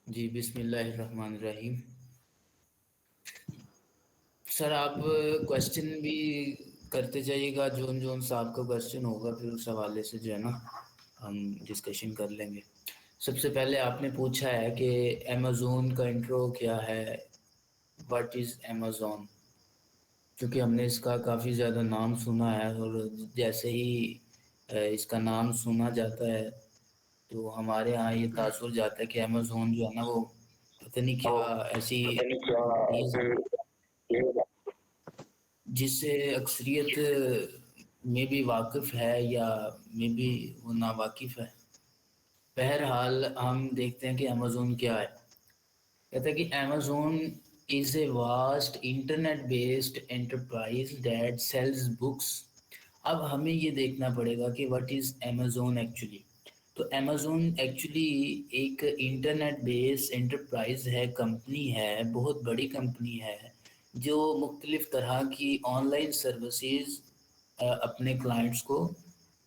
جی بسم اللہ الرحمن الرحیم. سر آپ کوشچن بھی کرتے جائیے گا، جون جون سا آپ کا کوشچن ہوگا پھر اس حوالے سے جو ہے نا ہم ڈسکشن کر لیں گے. سب سے پہلے آپ نے پوچھا ہے کہ امیزون کا انٹرو کیا ہے، واٹ از امیزون. کیونکہ ہم نے اس کا کافی زیادہ نام سنا ہے، اور جیسے ہی اس کا نام سنا جاتا ہے تو ہمارے یہاں یہ تاثر جاتا ہے کہ امیزون جو ہے نا وہ پتہ نہیں کیا ایسی چیز جس سے اکثریت میں بھی واقف ہے یا میں بھی وہ ناواقف ہے. بہرحال ہم دیکھتے ہیں کہ امیزون کیا ہے. کہتا ہے کہ Amazon is a vast internet based enterprise that sells books. اب ہمیں یہ دیکھنا پڑے گا کہ واٹ از امیزون ایکچولی. تو امیزون ایکچولی ایک انٹرنیٹ بیس انٹرپرائز ہے، کمپنی ہے، بہت بڑی کمپنی ہے جو مختلف طرح کی آن لائن سروسز اپنے کلائنٹس کو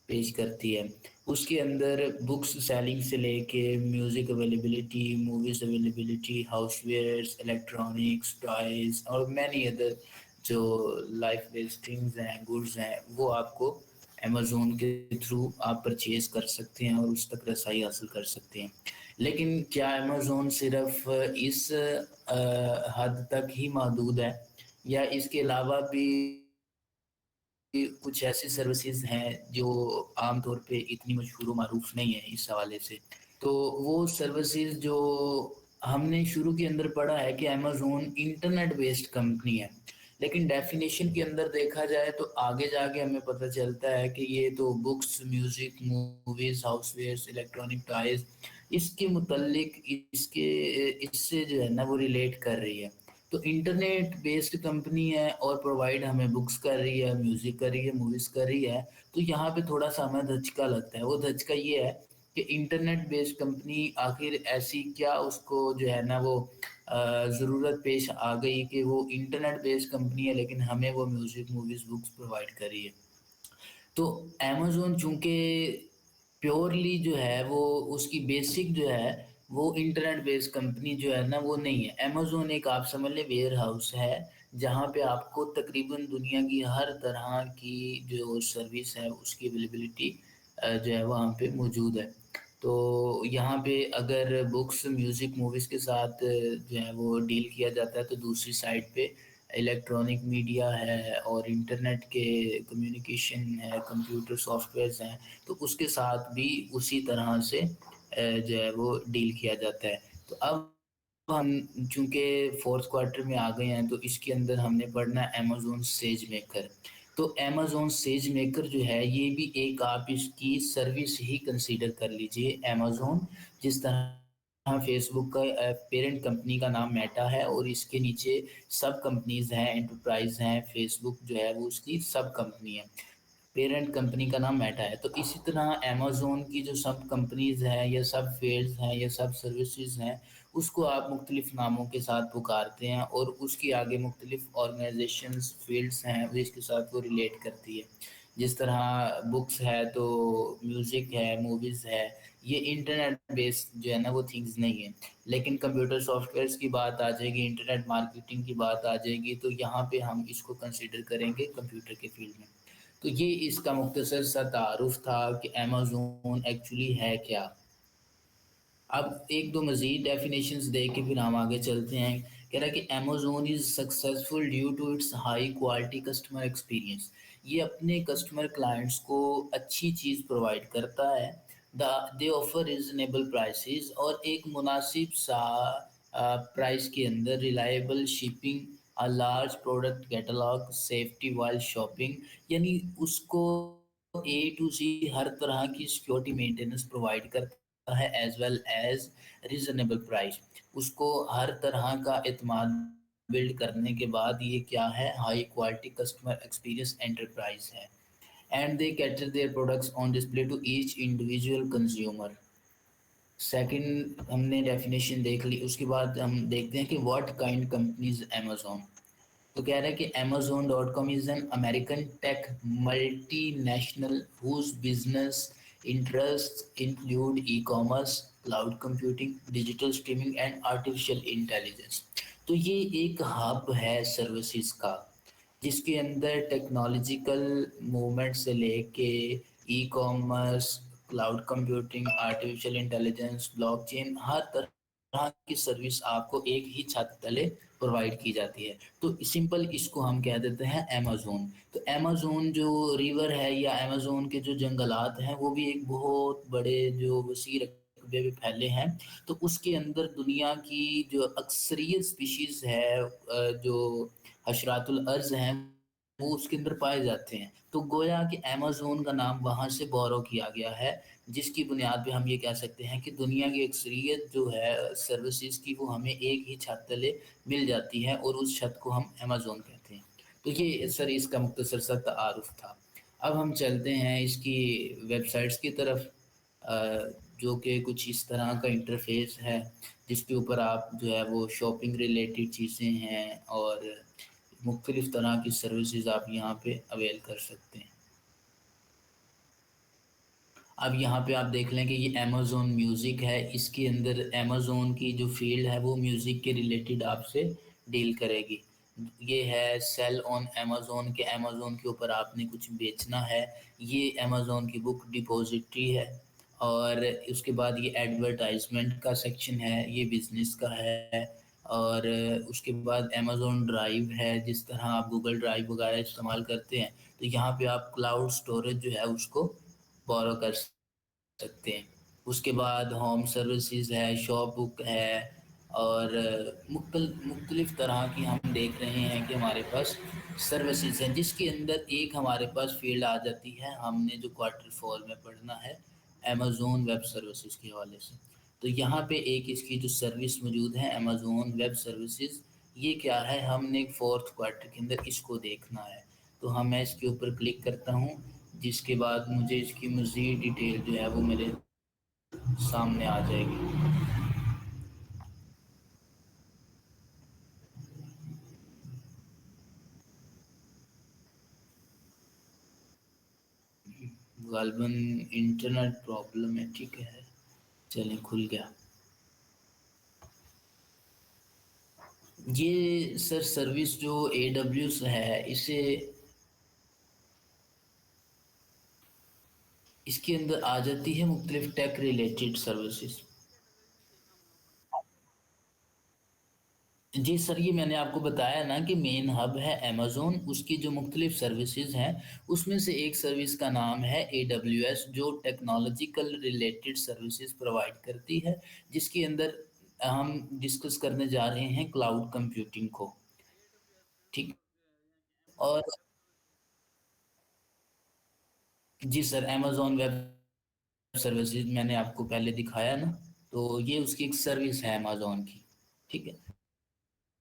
پیش کرتی ہے. اس کے اندر بکس سیلنگ سے لے کے music availability, movies availability, housewares, electronics, toys اور مینی ادر جو لائف بیسڈ تھنگز ہیں، گڈز ہیں، وہ آپ کو امیزون کے تھرو آپ پرچیز کر سکتے ہیں اور اس تک رسائی حاصل کر سکتے ہیں. لیکن کیا امیزون صرف اس حد تک ہی محدود ہے، یا اس کے علاوہ بھی کچھ ایسی سروسز ہیں جو عام طور پہ اتنی مشہور و معروف نہیں ہیں اس حوالے سے؟ تو وہ سروسز جو ہم نے شروع کے اندر پڑھا ہے کہ امیزون انٹرنیٹ بیسڈ کمپنی ہے، لیکن ڈیفینیشن کے اندر دیکھا جائے تو آگے جا کے ہمیں پتہ چلتا ہے کہ یہ تو books, music, movies, house wares, electronic toys, اس کے متعلق اس سے جو ہے نا وہ ریلیٹ کر رہی ہے. تو انٹرنیٹ بیسڈ کمپنی ہے اور پرووائڈ ہمیں بکس کر رہی ہے، میوزک کر رہی ہے، موویز کر رہی ہے. تو یہاں پہ تھوڑا سا ہمیں دھچکا لگتا ہے. وہ دھچکا یہ ہے کہ انٹرنیٹ بیسڈ کمپنی آخر ایسی کیا اس کو جو ہے نا وہ ضرورت پیش آ گئی کہ وہ انٹرنیٹ بیسڈ کمپنی ہے لیکن ہمیں وہ میوزک، موویز، بکس پرووائڈ کری ہے. تو امیزون چونکہ پیورلی جو ہے وہ اس کی بیسک جو ہے وہ انٹرنیٹ بیس کمپنی جو ہے نا وہ نہیں ہے. امیزون ایک آپ سمجھ لیں ویئر ہاؤس ہے جہاں پہ آپ کو تقریباً دنیا کی ہر طرح کی جو سروس ہے اس کی اویلیبلٹی جو ہے وہاں پہ موجود ہے. تو یہاں پہ اگر بکس، میوزک، موویز کے ساتھ جو ہے وہ ڈیل کیا جاتا ہے تو دوسری سائڈ پہ الیکٹرانک میڈیا ہے اور انٹرنیٹ کے کمیونیکیشن ہے، کمپیوٹر سافٹ ویئرز ہیں، تو اس کے ساتھ بھی اسی طرح سے جو ہے وہ ڈیل کیا جاتا ہے. تو اب ہم چونکہ فورتھ کوارٹر میں آ گئے ہیں تو اس کے اندر ہم نے پڑھنا ہے امیزون سیج میکر. تو امیزون سیج میکر جو ہے یہ بھی ایک آپ اس کی سروس ہی کنسیڈر کر لیجئے. امیزون جس طرح فیس بک کا پیرنٹ کمپنی کا نام میٹا ہے اور اس کے نیچے سب کمپنیز ہیں، انٹرپرائز ہیں، فیس بک جو ہے وہ اس کی سب کمپنی ہے، پیرنٹ کمپنی کا نام میٹا ہے. تو اسی طرح امیزون کی جو سب کمپنیز ہیں یا سب فیلڈز ہیں یا سب سروسز ہیں اس کو آپ مختلف ناموں کے ساتھ پکارتے ہیں اور اس کی آگے مختلف آرگنائزیشنز، فیلڈز ہیں اس کے ساتھ وہ ریلیٹ کرتی ہے. جس طرح بکس ہے تو میوزک ہے، موویز ہے، یہ انٹرنیٹ بیس جو ہے نا وہ تھنگز نہیں ہے. لیکن کمپیوٹر سافٹ ویئرس کی بات آ جائے گی، انٹرنیٹ مارکیٹنگ کی بات آ جائے گی تو یہاں پہ ہم اس کو کنسیڈر کریں گے کمپیوٹر کے فیلڈ میں. تو یہ اس کا مختصر سا تعارف تھا کہ امیزون ایکچولی ہے کیا. اب ایک دو مزید ڈیفینیشنز دے کے پھر ہم آگے چلتے ہیں. کہہ رہا ہے کہ Amazon is successful due to its high quality customer experience. یہ اپنے کسٹمر کلائنٹس کو اچھی چیز پرووائڈ کرتا ہے. دے آفر ریزنیبل پرائسز اور ایک مناسب سا پرائس کے اندر reliable shipping, large product catalogue, safety while shopping. یعنی اس کو اے ٹو سی ہر طرح کی سیکورٹی مینٹیننس پرووائڈ کرتا ہے as well as reasonable price. اس کو ہر طرح کا اعتماد بلڈ کرنے کے بعد یہ کیا ہے، high quality customer experience enterprise ہے. And they cater their products on display to each individual consumer. Second ہم نے ڈیفینیشن دیکھ لی. اس کے بعد ہم دیکھتے ہیں کہ واٹ کائنڈ کمپنیز امیزون. تو کہہ رہا ہے کہ Amazon.com is an American tech multinational whose business interests include e-commerce, cloud computing, digital streaming and artificial intelligence. तो ये एक हब है सर्विसेज का, जिसके अंदर टेक्नोलॉजिकल मूवमेंट से लेके e commerce, cloud computing, artificial intelligence, blockchain, हर तरह की सर्विस आपको एक ही छत तले प्रोवाइड की जाती है। तो सिंपल इसको हम कह देते हैं अमेज़न। तो अमेज़न जो रिवर है या अमेज़न के जो जंगलात हैं वो भी एक बहुत बड़े जो वसी रकबे में फैले हैं। तो उसके अंदर दुनिया की जो अक्सरियत स्पीशीज़ है, जो हशरातुल अर्ज़ हैं, वो उसके अंदर पाए जाते हैं। तो गोया कि अमेज़न का नाम वहाँ से बोरो किया गया है, जिसकी बुनियाद पे हम ये कह सकते हैं कि दुनिया की अक्सरियत जो है सर्विसेज़ की, वो हमें एक ही छत तले मिल जाती है और उस छत को हम अमेज़न कहते हैं। तो ये सर इसका मुख्तसर सा तारुफ़ था। अब हम चलते हैं इसकी वेबसाइट्स की तरफ, जो कि कुछ इस तरह का इंटरफ़ेस है, जिसके ऊपर आप जो है वो शॉपिंग रिलेटेड चीज़ें हैं और मुख्तलिफ़ तरह की सर्विसेज आप यहाँ पे अवेल कर सकते हैं। अब यहाँ पे आप देख लें कि ये अमेज़न म्यूज़िक है, इसके अंदर अमेज़न की जो फ़ील्ड है वो म्यूज़िक के रिलेटेड आपसे डील करेगी। ये है सेल ऑन अमेज़न, के अमेज़न के ऊपर आपने कुछ बेचना है। ये अमेज़न की बुक डिपॉज़िटरी है। और उसके बाद ये एडवर्टाइज़मेंट का सेक्शन है, ये बिज़नेस का है। और उसके बाद अमेज़न ड्राइव है, जिस तरह आप गूगल ड्राइव वगैरह इस्तेमाल करते हैं, तो यहाँ पे आप क्लाउड स्टोरेज जो है उसको बोरो कर सकते हैं। उसके बाद होम सर्विसेज है, शॉप बुक है, और मुख्तलिफ़ तरह की हम देख रहे हैं कि हमारे पास सर्विसेज हैं, जिसके अंदर एक हमारे पास फील्ड आ जाती है, हमने जो क्वार्टर 4 में पढ़ना है अमेज़न वेब सर्विसेज के हवाले से। तो यहाँ पे एक इसकी जो सर्विस मौजूद है अमेज़न वेब सर्विसेज, ये क्या है, हमने 4th क्वार्टर के अंदर इसको देखना है। तो मैं इसके ऊपर क्लिक करता हूँ, जिसके बाद मुझे इसकी मज़ीद डिटेल जो है वो मेरे सामने आ जाएगी। गालबन इंटरनेट प्रॉब्लम है, ठीक है, चलें खुल गया। ये सर सर्विस जो AWS है, इसे इसके अंदर आ जाती है मुख्तलिफ टेक रिलेटेड सर्विसेज। जी सर, ये मैंने आपको बताया ना कि मेन हब है अमेज़न, उसकी जो मुख्तलिफ सर्विसेज हैं उसमें से एक सर्विस का नाम है AWS, जो टेक्नोलॉजिकल रिलेटेड सर्विसेज प्रोवाइड करती है, जिसके अंदर हम डिस्कस करने जा रहे हैं क्लाउड कंप्यूटिंग को। ठीक। और जी सर, अमेज़न वेब सर्विसेज मैंने आपको पहले दिखाया ना, तो ये उसकी एक सर्विस है अमेज़न की। ठीक है।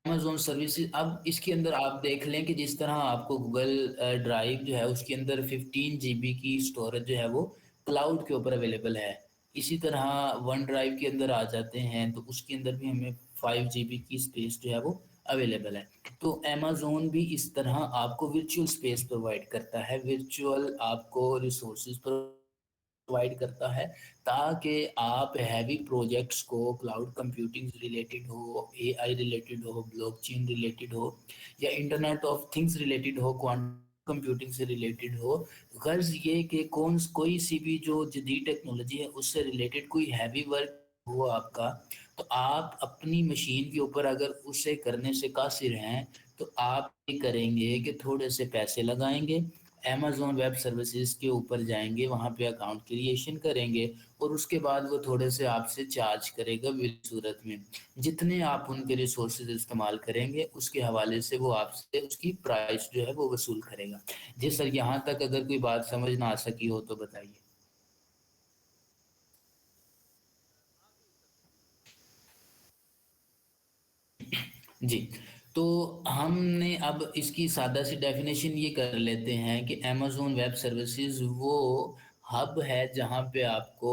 अमेज़न सर्विसेज, अब इसके अंदर आप देख लें कि जिस तरह आपको गूगल ड्राइव जो है उसके अंदर 15 जीबी की स्टोरेज जो है वो क्लाउड के ऊपर अवेलेबल है। इसी तरह वन ड्राइव के अंदर आ जाते हैं तो उसके अंदर भी हमें 5 जीबी की स्पेस जो है वो अवेलेबल है। तो अमेज़न भी इस तरह आपको वर्चुअल स्पेस प्रोवाइड करता है, वर्चुअल आपको रिसोर्सेज प्रोवाइड करता है, ताकि आप हैवी प्रोजेक्ट्स को क्लाउड कंप्यूटिंग से रिलेटेड हो, AI रिलेटेड हो, ब्लॉकचेन रिलेटेड हो, या इंटरनेट ऑफ थिंग्स रिलेटेड हो, क्वांटम कंप्यूटिंग से रिलेटेड हो, गर्ज ये कि कोई सी भी जो जदीद टेक्नोलॉजी है उससे रिलेटेड कोई हैवी वर्क हो आपका, तो आप अपनी मशीन के ऊपर अगर उसे करने से कासिर हैं, तो आप ये करेंगे कि थोड़े से पैसे लगाएंगे, अमेज़न वेब सर्विसेज के ऊपर जाएंगे, वहाँ पे अकाउंट क्रिएशन करेंगे, और उसके बाद वो थोड़े से आपसे चार्ज करेगा विल सूरत में। जितने आप उनके रिसोर्सेज इस्तेमाल करेंगे उसके हवाले से वो आपसे उसकी प्राइस जो है वो वसूल करेगा। जी सर, यहाँ तक अगर कोई बात समझ ना आ सकी हो तो बताइए। जी, तो हमने अब इसकी सादा सी डेफिनेशन ये कर लेते हैं कि अमेज़न वेब सर्विसेज़ वो हब है जहाँ पे आपको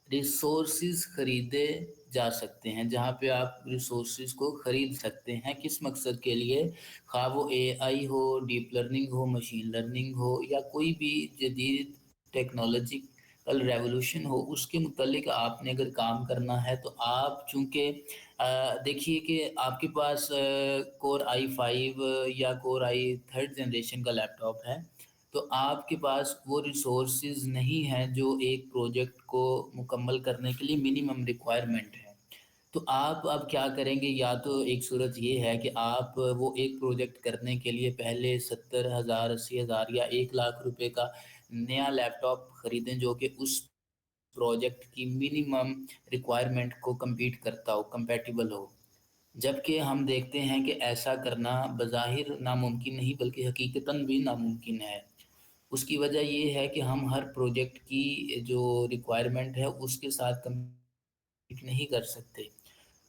रिसोर्सेज़ खरीदे जा सकते हैं, जहाँ पे आप रिसोर्सेज़ को खरीद सकते हैं, किस मकसद के लिए? ख़्वाह वो AI हो, डीप लर्निंग हो, मशीन लर्निंग हो, या कोई भी जदीद टेक्नोलॉजी کل ریولوشن ہو، اس کے متعلق آپ نے اگر کام کرنا ہے تو آپ چونکہ دیکھیے کہ آپ کے پاس Core i5 یا Core i3rd جنریشن کا لیپ ٹاپ ہے، تو آپ کے پاس وہ ریسورسز نہیں ہیں جو ایک پروجیکٹ کو مکمل کرنے کے لیے منیمم ریکوائرمنٹ ہے۔ تو آپ اب کیا کریں گے؟ یا تو ایک صورت یہ ہے کہ آپ وہ ایک پروجیکٹ کرنے کے لیے پہلے 70,000 80,000 یا 1 لاکھ روپے کا نیا لیپ ٹاپ خریدیں جو کہ اس پروجیکٹ کی منیمم ریکوائرمنٹ کو کمپیٹ کرتا ہو، کمپیٹیبل ہو۔ جبکہ ہم دیکھتے ہیں کہ ایسا کرنا بظاہر ناممکن نہیں بلکہ حقیقتاً بھی ناممکن ہے۔ اس کی وجہ یہ ہے کہ ہم ہر پروجیکٹ کی جو ریکوائرمنٹ ہے اس کے ساتھ کمپیٹ نہیں کر سکتے۔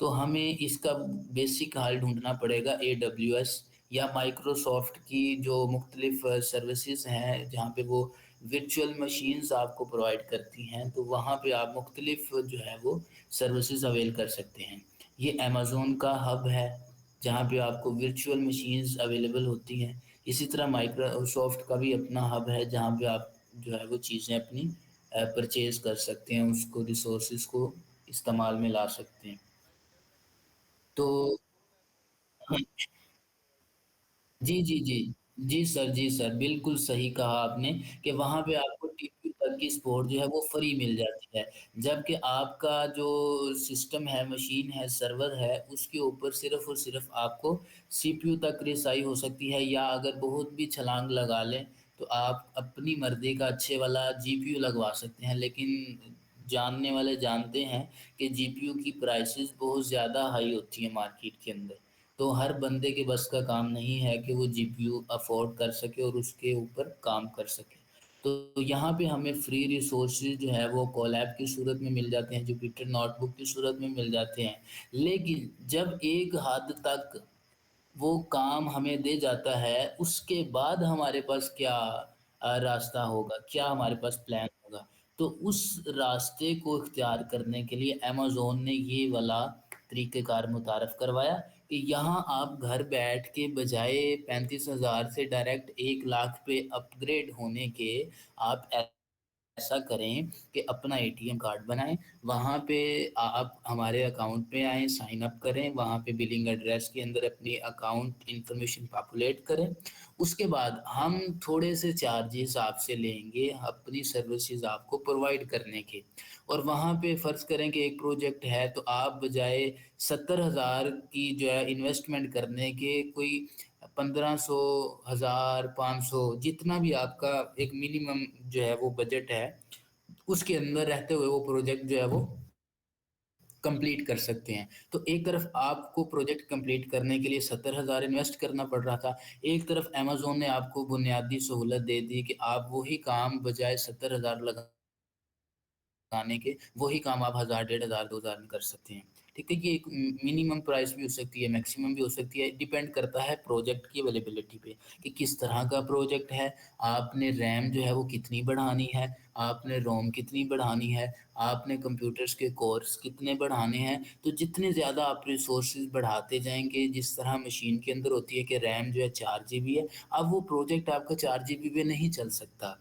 تو ہمیں اس کا بیسک حل ڈھونڈنا پڑے گا AWS یا مائکروسافٹ کی جو مختلف سروسز ہیں جہاں پہ وہ ورچوئل مشینز آپ کو پرووائڈ کرتی ہیں، تو وہاں پہ آپ مختلف جو ہے وہ سروسز اویل کر سکتے ہیں۔ یہ امیزون کا ہب ہے جہاں پہ آپ کو ورچوئل مشینز اویلیبل ہوتی ہیں۔ اسی طرح مائکروسافٹ کا بھی اپنا ہب ہے جہاں پہ آپ جو ہے وہ چیزیں اپنی پرچیز کر سکتے ہیں، اس کو ریسورسز کو استعمال میں لا سکتے ہیں۔ تو جی جی جی جی سر، جی سر، بالکل صحیح کہا آپ نے کہ وہاں پہ آپ کو ٹی پی تک کی سپورٹ جو ہے وہ فری مل جاتی ہے، جبکہ آپ کا جو سسٹم ہے، مشین ہے، سرور ہے، اس کے اوپر صرف اور صرف آپ کو سی پی یو تک رسائی ہو سکتی ہے، یا اگر بہت بھی چھلانگ لگا لیں تو آپ اپنی مرضی کا اچھے والا جی پی یو لگوا سکتے ہیں۔ لیکن جاننے والے جانتے ہیں کہ جی پی یو کی پرائسز بہت زیادہ ہائی ہوتی ہیں مارکیٹ کے اندر، تو ہر بندے کے بس کا کام نہیں ہے کہ وہ جی پی یو افورڈ کر سکے اور اس کے اوپر کام کر سکے۔ تو یہاں پہ ہمیں فری ریسورسز جو ہے وہ کولاب کی صورت میں مل جاتے ہیں، جوپیٹر نوٹ بک کی صورت میں مل جاتے ہیں۔ لیکن جب ایک حد تک وہ کام ہمیں دے جاتا ہے، اس کے بعد ہمارے پاس کیا راستہ ہوگا، کیا ہمارے پاس پلان ہوگا؟ تو اس راستے کو اختیار کرنے کے لیے امیزون نے یہ والا طریقہ کار متعارف کروایا کہ یہاں آپ گھر بیٹھ کے بجائے 35,000 سے ڈائریکٹ 1 لاکھ پہ اپ گریڈ ہونے کے، آپ ایسا کریں کہ اپنا ATM کارڈ بنائیں، وہاں پہ آپ ہمارے اکاؤنٹ پہ آئیں، سائن اپ کریں، وہاں پہ بلنگ ایڈریس کے اندر اپنی اکاؤنٹ انفارمیشن پاپولیٹ کریں۔ اس کے بعد ہم تھوڑے سے چارجز آپ سے لیں گے اپنی سروسز آپ کو پرووائڈ کرنے کے، اور وہاں پہ فرض کریں کہ ایک پروجیکٹ ہے تو آپ بجائے 70,000 کی جو ہے انویسٹمنٹ کرنے کے، کوئی 1,500 1,000 500 جتنا بھی آپ کا ایک منیمم جو ہے وہ بجٹ ہے، اس کے اندر رہتے ہوئے وہ پروجیکٹ جو ہے وہ کمپلیٹ کر سکتے ہیں۔ تو ایک طرف آپ کو پروجیکٹ کمپلیٹ کرنے کے لیے 70,000 انویسٹ کرنا پڑ رہا تھا، ایک طرف امیزون نے آپ کو بنیادی سہولت دے دی کہ آپ وہی کام بجائے 70,000 لگانے کے، وہی کام آپ 1,000 1,500 2,000 میں کر سکتے ہیں۔ ٹھیک ہے، یہ ایک منیمم پرائس بھی ہو سکتی ہے، میکسیمم بھی ہو سکتی ہے، ڈیپینڈ کرتا ہے پروجیکٹ کی اویلیبلٹی پہ کہ کس طرح کا پروجیکٹ ہے، آپ نے ریم جو ہے وہ کتنی بڑھانی ہے، آپ نے روم کتنی بڑھانی ہے، آپ نے کمپیوٹرز کے کورس کتنے بڑھانے ہیں۔ تو جتنے زیادہ آپ ریسورسز بڑھاتے جائیں گے، جس طرح مشین کے اندر ہوتی ہے کہ ریم جو ہے 4 GB ہے، اب وہ پروجیکٹ آپ کا 4 GB پہ نہیں چل سکتا،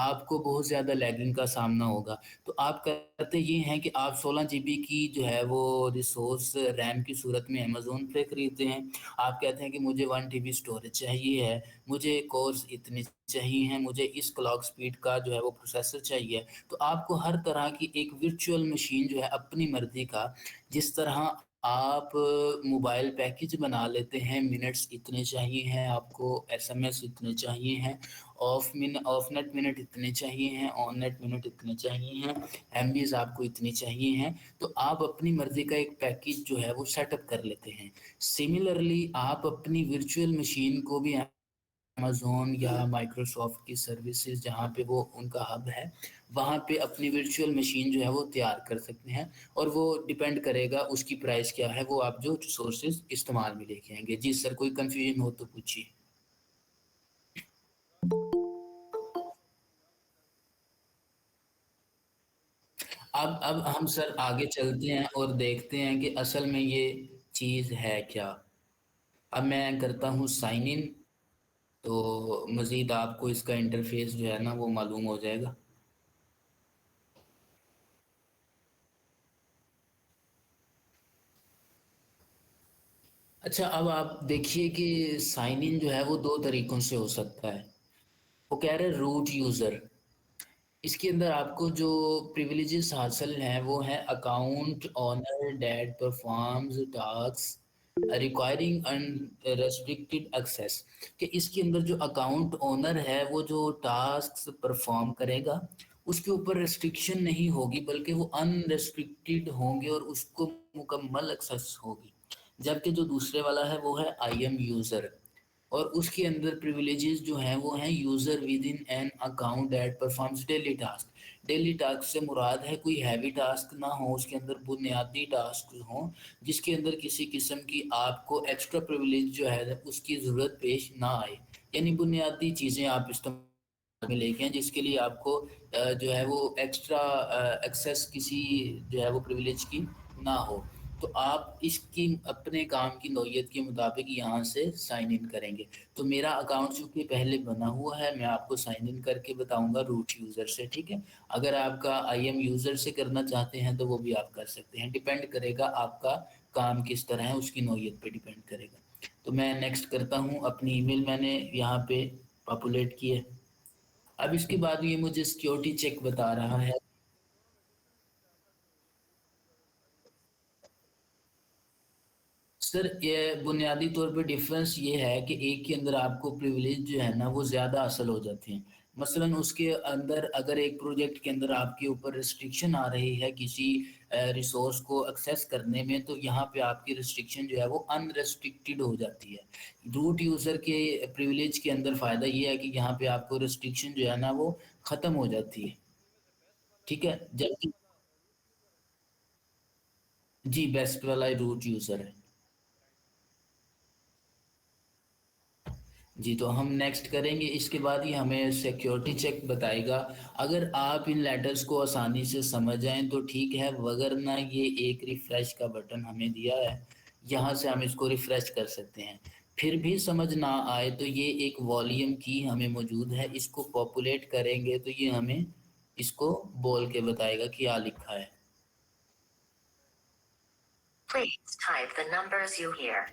آپ کو بہت زیادہ لیگنگ کا سامنا ہوگا۔ تو آپ کرتے یہ ہیں کہ آپ 16 GB کی جو ہے وہ ریسورس ریم کی صورت میں امیزون پہ خریدتے ہیں، آپ کہتے ہیں کہ مجھے 1 TB اسٹوریج چاہیے ہے، مجھے کورس اتنے چاہیے ہیں، مجھے اس کلاک سپیڈ کا جو ہے وہ پروسیسر چاہیے، تو آپ کو ہر طرح کی ایک ورچوئل مشین جو ہے اپنی مرضی کا، جس طرح آپ موبائل پیکج بنا لیتے ہیں، منٹس اتنے چاہیے ہیں آپ کو، SMS اتنے چاہیے ہیں، آف نیٹ منٹ اتنے چاہیے ہیں، آن نیٹ منٹ اتنے چاہیے ہیں، MBs آپ کو اتنی چاہیے ہیں، تو آپ اپنی مرضی کا ایک پیکج جو ہے وہ سیٹ اپ کر لیتے ہیں۔ سملرلی آپ اپنی ورچوئل مشین کو بھی امیزون یا مائکروسافٹ کی سروسز جہاں پہ وہ ان کا ہب ہے، وہاں پہ اپنی ورچوئل مشین جو ہے وہ تیار کر سکتے ہیں، اور وہ ڈیپینڈ کرے گا اس کی پرائس کیا ہے، وہ آپ جو ریسورسز استعمال میں لے کے آئیں گے۔ جی سر، کوئی کنفیوژن ہو تو پوچھیے۔ اب ہم سر آگے چلتے ہیں اور دیکھتے ہیں کہ اصل میں یہ چیز ہے کیا۔ اب میں کرتا ہوں سائن ان، تو مزید آپ کو اس کا انٹرفیس جو ہے نا وہ معلوم ہو جائے گا۔ अच्छा, अब आप देखिए कि साइन इन जो है वो दो तरीकों से हो सकता है। वो कह रहे हैं रूट यूज़र। इसके अंदर आपको जो प्रिविलेजेस हासिल हैं वो है account owner that performs task requiring unrestricted access. कि इसके अंदर जो अकाउंट ओनर है वो जो टास्क परफॉर्म करेगा उसके ऊपर रेस्ट्रिक्शन नहीं होगी, बल्कि वो अनरेस्ट्रिक्टेड होंगे और उसको मुकम्मल एक्सेस होगी। जबकि जो दूसरे वाला है वो है आई एम यूज़र, और उसके अंदर प्रिविलेजेस जो हैं वो हैं user with in an account that performs daily task. Daily task से मुराद है कोई हैवी टास्क ना हो, उसके अंदर बुनियादी टास्क हों जिसके अंदर किसी किस्म की आपको एक्स्ट्रा प्रिविलेज जो है उसकी ज़रूरत पेश ना आए। यानी बुनियादी चीज़ें आप इस्तेमाल में लेके हैं जिसके लिए आपको जो है वो एक्स्ट्रा एक्सेस किसी जो है वो प्रिविलेज की ना हो। तो आप इसकी अपने काम की नौयत के मुताबिक यहाँ से साइन इन करेंगे। तो मेरा अकाउंट चूँकि पहले बना हुआ है, मैं आपको साइन इन करके बताऊँगा रूट यूज़र से, ठीक है? अगर आपका आईएम यूज़र से करना चाहते हैं तो वो भी आप कर सकते हैं, डिपेंड करेगा आपका काम किस तरह है, उसकी नौयत पे डिपेंड करेगा। तो मैं नेक्स्ट करता हूँ, अपनी ईमेल मैंने यहाँ पे पॉपुलेट की है। अब इसके बाद ये मुझे सिक्योरिटी चेक बता रहा है। सर, ये बुनियादी तौर पे डिफरेंस ये है कि एक के अंदर आपको प्रिविलेज जो है ना वो ज़्यादा हासिल हो जाते हैं। मसलन उसके अंदर अगर एक प्रोजेक्ट के अंदर आपके ऊपर रिस्ट्रिक्शन आ रही है किसी रिसोर्स को एक्सेस करने में, तो यहाँ पे आपकी रिस्ट्रिक्शन जो है वो अनरिस्ट्रिक्टेड हो जाती है। रूट यूज़र के प्रिविलेज के अंदर फ़ायदा ये है कि यहाँ पे आपको रिस्ट्रिक्शन जो है ना वो ख़त्म हो जाती है, ठीक है? जबकि जी, बेस्ट वाला रूट यूज़र है। जी, तो हम नेक्स्ट करेंगे, इसके बाद ही हमें सिक्योरिटी चेक बताएगा। अगर आप इन लेटर्स को आसानी से समझ जाएँ तो ठीक है, वगरना ये एक रिफ़्रेश का बटन हमें दिया है, यहाँ से हम इसको रिफ़्रेश कर सकते हैं। फिर भी समझ ना आए तो ये एक वॉल्यूम की हमें मौजूद है, इसको पॉपुलेट करेंगे तो ये हमें इसको बोल के बताएगा क्या लिखा है। Please type the numbers you hear.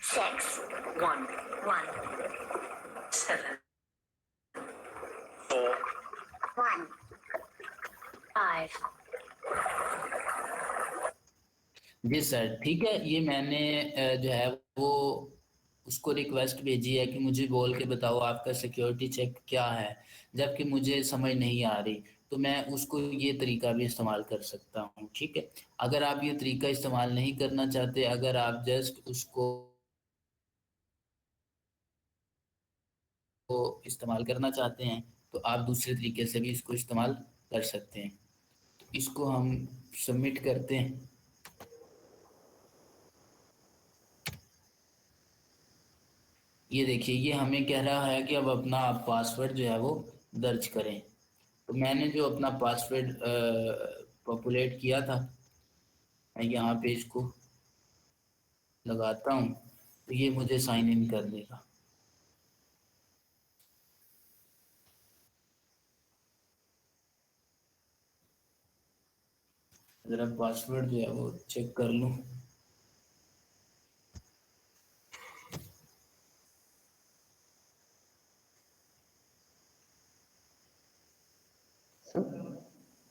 6, 1, 1, 7, 4, 1, 5. Ji sir, ठीक है। ये मैंने जो है वो उसको रिक्वेस्ट भेजी है कि मुझे बोल के बताओ आपका सिक्योरिटी चेक क्या है, जबकि मुझे समझ नहीं आ रही, तो मैं उसको ये तरीका भी इस्तेमाल कर सकता हूँ, ठीक है? अगर आप ये तरीका इस्तेमाल नहीं करना चाहते, अगर आप जस्ट उसको इस्तेमाल करना चाहते हैं, तो आप दूसरे तरीके से भी इसको इस्तेमाल कर सकते हैं। तो इसको हम सबमिट करते हैं। ये देखिए, ये हमें कह रहा है कि अब अपना आप पासवर्ड जो है वो दर्ज करें। तो मैंने जो अपना पासवर्ड पॉपुलेट किया था, मैं यहाँ पे इसको लगाता हूँ, तो ये मुझे साइन इन कर देगा। ज़रा पासवर्ड जो है वो चेक कर लूँ।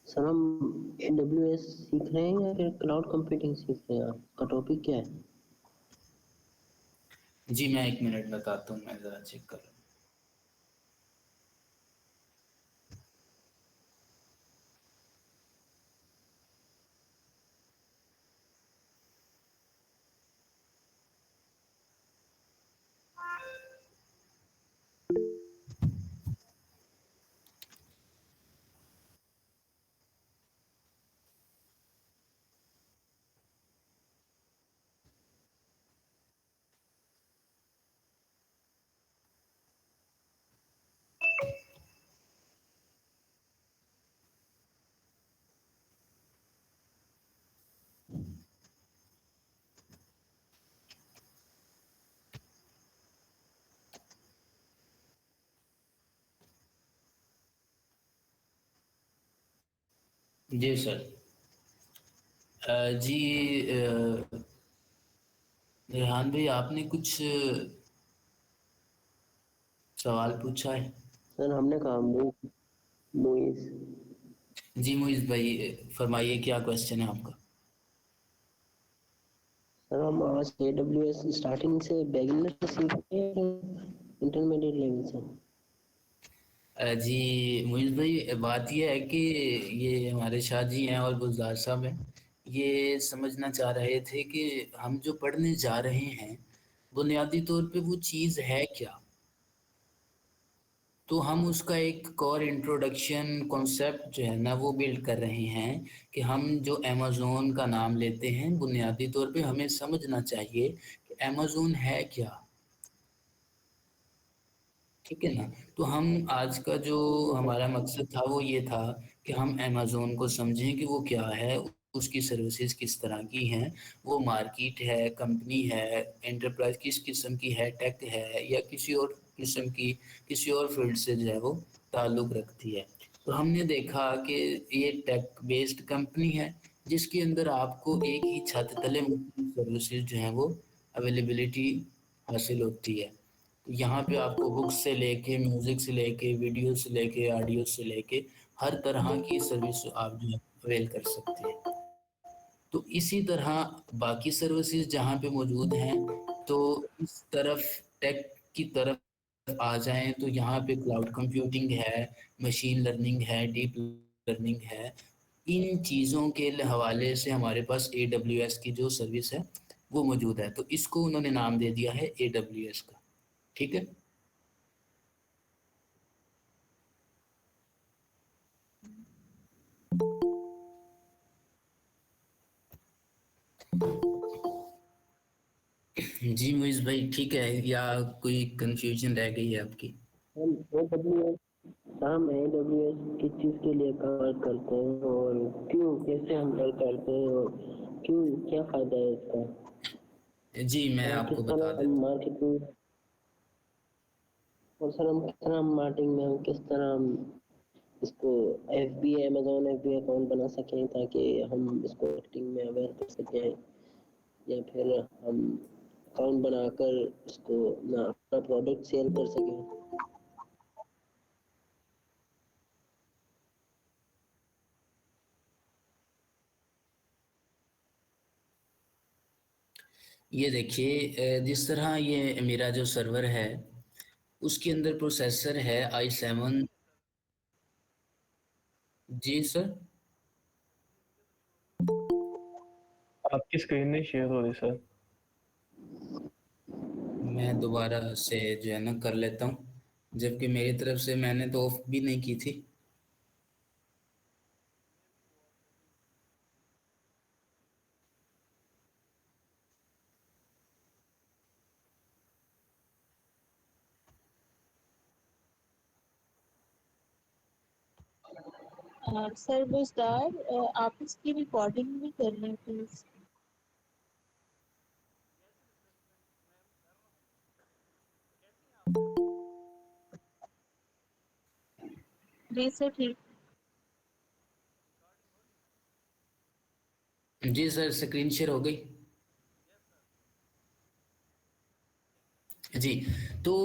सर हम AWS सीख रहे हैं या फिर क्लाउड कंप्यूटिंग सीख रहे हैं? आपका टॉपिक क्या है? जी, मैं एक मिनट बताता हूँ, मैं ज़रा चेक कर लूँ। जी सर। जी रेहान भाई, आपने कुछ सवाल पूछा है। सर हमने कहा मूवीज। जी मुइज भाई, फरमाइए क्या क्वेश्चन है आपका। सर हम आज AWS स्टार्टिंग से बिगिनर से सीख रहे हैं इंटरमीडिएट लेवल से? जी मुइज भाई, बात ये है कि ये हमारे शाह जी हैं और गुलजार साहब हैं, ये समझना चाह रहे थे कि हम जो पढ़ने जा रहे हैं बुनियादी तौर पे वो चीज़ है क्या। तो हम उसका एक कोर इंट्रोडक्शन कॉन्सेप्ट जो है ना वो बिल्ड कर रहे हैं कि हम जो अमेज़ोन का नाम लेते हैं बुनियादी तौर पे हमें समझना चाहिए कि अमेज़ोन है क्या। ठीक है ना। तो हम आज का जो हमारा मकसद था वो ये था कि हम अमेज़ोन को समझें कि वो क्या है, उसकी सर्विसेज किस तरह की हैं, वो मार्केट है, कंपनी है, एंटरप्राइज किस किस्म की है, टेक है या किसी और किस्म की, किसी और फील्ड से जो है वो ताल्लुक़ रखती है। तो हमने देखा कि ये टेक बेस्ड कंपनी है जिसके अंदर आपको एक ही छत तले सर्विसेज जो हैं वो अवेलेबिलिटी हासिल होती है। यहाँ पे आपको बुक्स से लेके, म्यूज़िक से लेके, वीडियो से लेके, ऑडियो से लेके हर तरह की सर्विस आप जो है अवेल कर सकते हैं। तो इसी तरह बाकी सर्विसेज जहाँ पे मौजूद हैं, तो इस तरफ टेक की तरफ आ जाएं तो यहाँ पे क्लाउड कंप्यूटिंग है, मशीन लर्निंग है, डीप लर्निंग है। इन चीज़ों के हवाले से हमारे पास AWS की जो सर्विस है वो मौजूद है, तो इसको उन्होंने नाम दे दिया है AWS का। ठीक है। जी मुइज़ भाई, ठीक है या कोई कंफ्यूजन रह गई है आपकी। हम AWS किस चीज़ के लिए काम करते हैं और क्यों, कैसे हम वर्क करते हैं और क्यों, क्या फायदा है इसका, जी मैं और किस आपको बता तरह हम देता मार्केटिंग, और सर हम किस तरह मार्केटिंग में, हम किस तरह हम इसको FBA अमेजोन FBA अकाउंट बना सकें ताकि हम इसको मार्केटिंग में अवेयर कर सकें, या फिर हम अकाउंट बनाकर इसको ना अपना प्रोडक्ट सेल कर सकें। ये देखिए, जिस तरह ये मेरा जो सर्वर है उसके अंदर प्रोसेसर है i7। जी सर। आपकी स्क्रीन नहीं शेयर हो रही सर। मैं दोबारा से जो है ना कर लेता हूँ, जबकि मेरी तरफ से मैंने तो ऑफ भी नहीं की थी। सर बुजदार, आप इसकी रिकॉर्डिंग भी कर लें प्लीज। जी सर ठीक। जी सर, स्क्रीन शेयर हो गई। जी, तो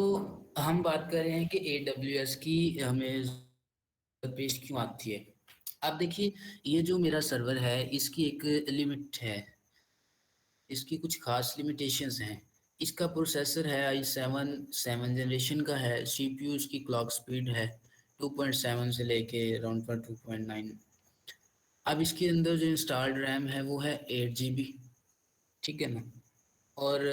हम बात कर रहे हैं कि AWS की हमें ज़रूरत पेश क्यों आती है। आप देखिए, ये जो मेरा सर्वर है इसकी एक लिमिट है, इसकी कुछ खास लिमिटेशंस हैं। इसका प्रोसेसर है i7 7 जनरेशन का है, CPU इसकी क्लॉक स्पीड है 2.7 से लेके अराउंड 2.9। अब इसके अंदर जो इंस्टॉल्ड रैम है वो है 8 GB। ठीक है ना। और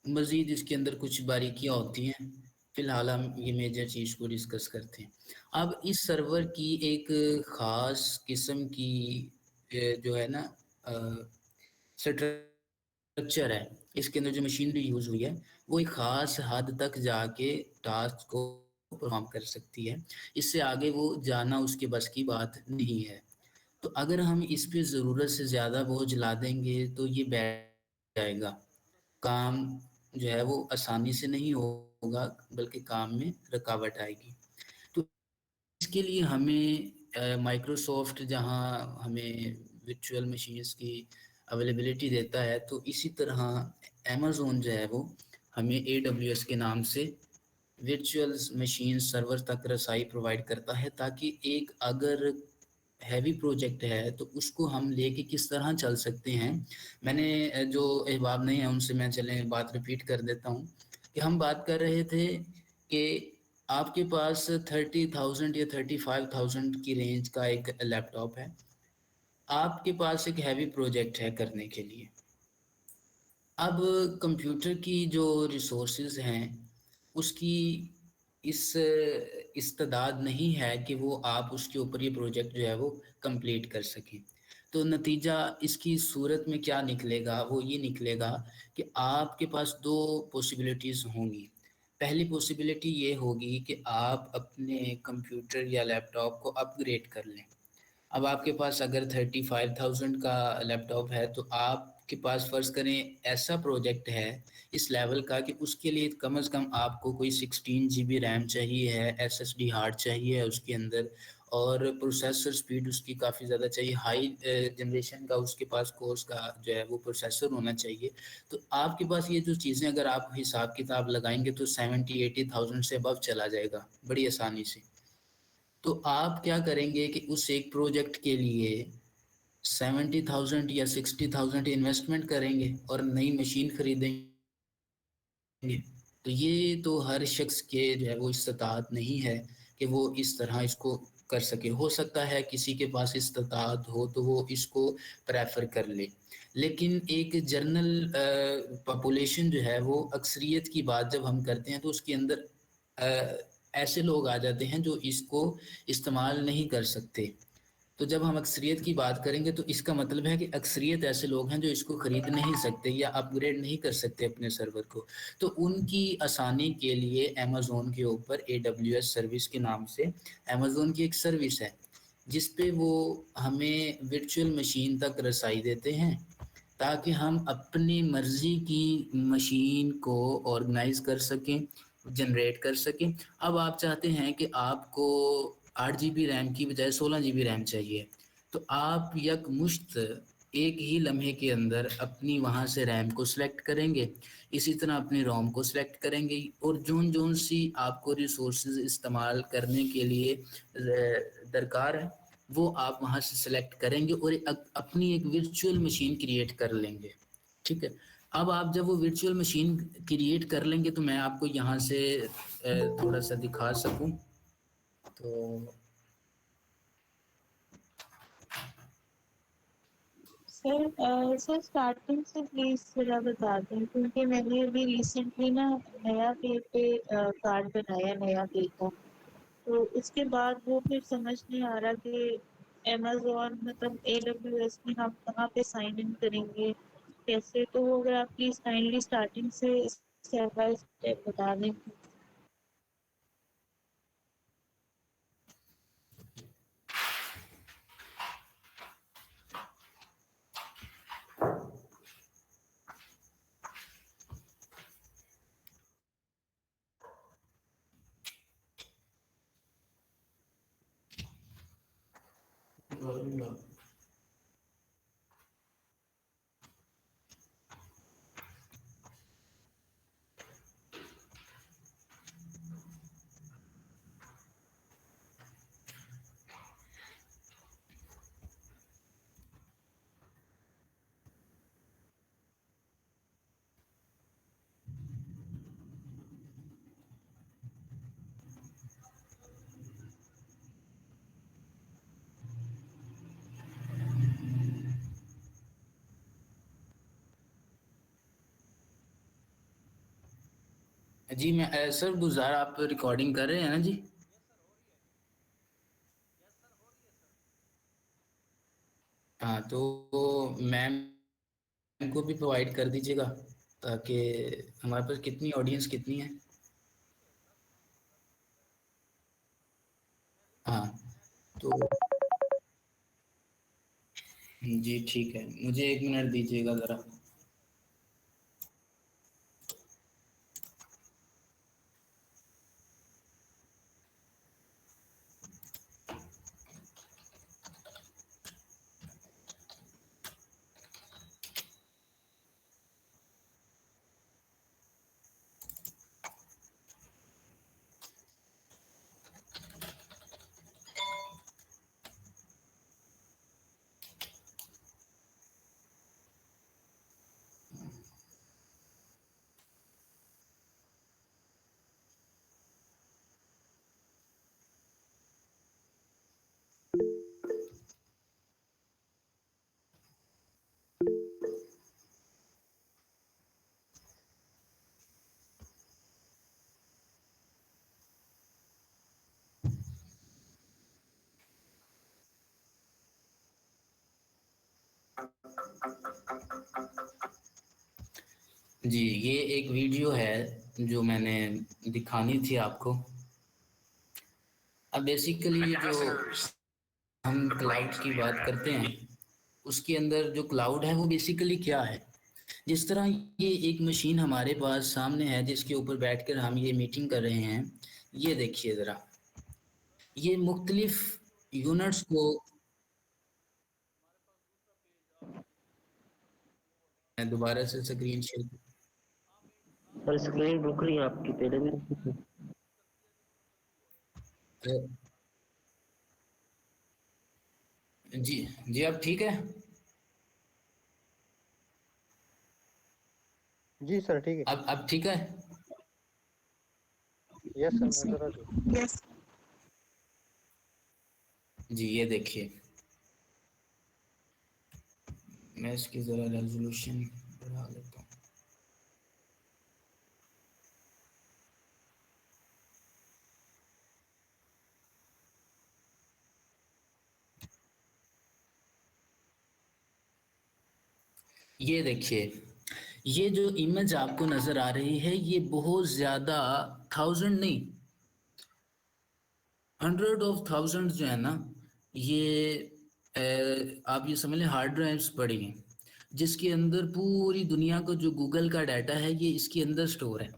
मज़ीद इसके अंदर कुछ बारीकियाँ होती हैं। फ़िलहाल हम ये मेजर चीज़ को डिस्कस करते हैं। अब इस सर्वर की एक ख़ास किस्म की जो है ना स्ट्रक्चर है, इसके अंदर जो मशीनरी यूज़ हुई है वो एक ख़ास हद तक जाके टास्क को परफॉर्म कर सकती है। इससे आगे वो जाना उसके बस की बात नहीं है। तो अगर हम इस पे ज़रूरत से ज़्यादा बोझ ला देंगे तो ये बैठ जाएगा। काम जो है वो आसानी से नहीं होगा, बल्कि काम में रुकावट आएगी। तो इसके लिए हमें माइक्रोसॉफ्ट जहाँ हमें वर्चुअल मशीन्स की अवेलेबिलिटी देता है, तो इसी तरह अमेज़न जो है वो हमें AWS के नाम से वर्चुअल मशीन सर्वर तक रसाई प्रोवाइड करता है, ताकि एक अगर हैवी प्रोजेक्ट है तो उसको हम लेके किस तरह चल सकते हैं। मैंने जो अहबाब नहीं है उनसे मैं चलें बात रिपीट कर देता हूँ कि हम बात कर रहे थे कि आपके पास 30,000 या 35,000 की रेंज का एक लैपटॉप है, आपके पास एक हैवी प्रोजेक्ट है करने के लिए। अब कंप्यूटर की जो रिसोर्सेज हैं उसकी इस इस्तेदाद नहीं है कि वो आप उसके ऊपर ये प्रोजेक्ट जो है वो कंप्लीट कर सकें। तो नतीजा इसकी सूरत में क्या निकलेगा, वो ये निकलेगा कि आपके पास दो पॉसिबिलिटीज़ होंगी। पहली पॉसिबिलिटी ये होगी कि आप अपने कंप्यूटर या लैपटॉप को अपग्रेड कर लें। अब आपके पास अगर 35,000 का लैपटॉप है तो आपके पास फ़र्ज़ करें ऐसा प्रोजेक्ट है इस लेवल का कि उसके लिए कम से कम आपको कोई 16 जीबी रैम चाहिए है, एसएसडी हार्ड चाहिए है उसके अंदर, और प्रोसेसर स्पीड उसकी काफ़ी ज़्यादा चाहिए, हाई जनरेशन का उसके पास कोर्स का जो है वो प्रोसेसर होना चाहिए। तो आपके पास ये जो चीज़ें अगर आप हिसाब किताब लगाएंगे तो 70-80,000 से अबव चला जाएगा बड़ी आसानी से। तो आप क्या करेंगे कि उस एक प्रोजेक्ट के लिए 70,000 या 60,000 इन्वेस्टमेंट करेंगे और नई मशीन खरीदेंगे। तो ये तो हर शख्स के जो है वो इस्तात नहीं है कि वो इस तरह इसको कर सके। हो सकता है किसी के पास इस्तात हो तो वो इसको प्रेफर कर ले, लेकिन एक जनरल पॉपुलेशन जो है वो अक्सरियत की बात जब हम करते हैं तो उसके अंदर अ, ऐसे लोग आ जाते हैं जो इसको इस्तेमाल नहीं कर सकते। तो जब हम अक्सरियत की बात करेंगे तो इसका मतलब है कि अक्सरियत ऐसे लोग हैं जो इसको खरीद नहीं सकते या अपग्रेड नहीं कर सकते अपने सर्वर को। तो उनकी आसानी के लिए अमेज़न के ऊपर AWS सर्विस के नाम से अमेज़न की एक सर्विस है जिस पे वो हमें वर्चुअल मशीन तक रसाई देते हैं, ताकि हम अपनी मर्ज़ी की मशीन को ऑर्गेनाइज़ कर सकें, जनरेट कर सकें। अब आप चाहते हैं कि आपको 8 जीबी रैम की बजाय 16 जीबी रैम चाहिए, तो आप यकमुश्त एक ही लम्हे के अंदर अपनी वहाँ से रैम को सिलेक्ट करेंगे, इसी तरह अपनी रोम को सिलेक्ट करेंगे और जोन सी आपको रिसोर्सेज इस्तेमाल करने के लिए दरकार है वो आप वहाँ से सिलेक्ट करेंगे और अपनी एक वर्चुअल मशीन क्रिएट कर लेंगे। ठीक है। अब आप जब वो वर्चुअल मशीन क्रिएट कर लेंगे तो मैं आपको यहाँ से थोड़ा सा दिखा सकूँ तो सर स्टार्टिंग से प्लीज जरा बता दें, क्योंकि मैंने अभी रिसेंटली ना नया पे कार्ड बनाया, नया पे का। तो उसके बाद वो फिर समझ नहीं आ रहा कि अमेज़न मतलब AWS में हम कहाँ पे साइन इन करेंगे, कैसे। तो वो अगर आप प्लीज काइंडली स्टार्टिंग से स्टेप बाय स्टेप बता दें। जी मैं सर गुज़ार आप रिकॉर्डिंग कर रहे हैं ना जी? हाँ, तो मैम को भी प्रोवाइड कर दीजिएगा ताकि हमारे पास कितनी ऑडियंस कितनी है। हाँ, तो जी ठीक है, मुझे 1 मिनट दीजिएगा ज़रा। जी, ये एक वीडियो है जो मैंने दिखानी थी आपको। अब बेसिकली जो हम क्लाउड की बात करते हैं, उसके अंदर जो क्लाउड है वो बेसिकली क्या है? जिस तरह ये एक मशीन हमारे पास सामने है जिसके ऊपर बैठकर हम ये मीटिंग कर रहे हैं, ये देखिए ज़रा। ये मुख्तलिफ यूनिट्स को मैं दोबारा से स्क्रीन शेयर पर स्क्रीन रुक रही है आपकी, पहले भी रुकी थी। जी जी, अब ठीक है? जी सर, ठीक है। अब ठीक है? यस सर, नजर आ रही है। यस। जी, ये देखिए, मैं इसकी ज़रा रेजोल्यूशन बढ़ा लेता हूँ। ये देखिए, ये जो इमेज आपको नज़र आ रही है, ये बहुत ज़्यादा, थाउजेंड नहीं, हंड्रेड ऑफ थाउजेंड जो है ना, ये आप ये समझ लें हार्ड ड्राइव्स पड़ी हैं, जिसके अंदर पूरी दुनिया का जो गूगल का डाटा है ये इसके अंदर स्टोर है।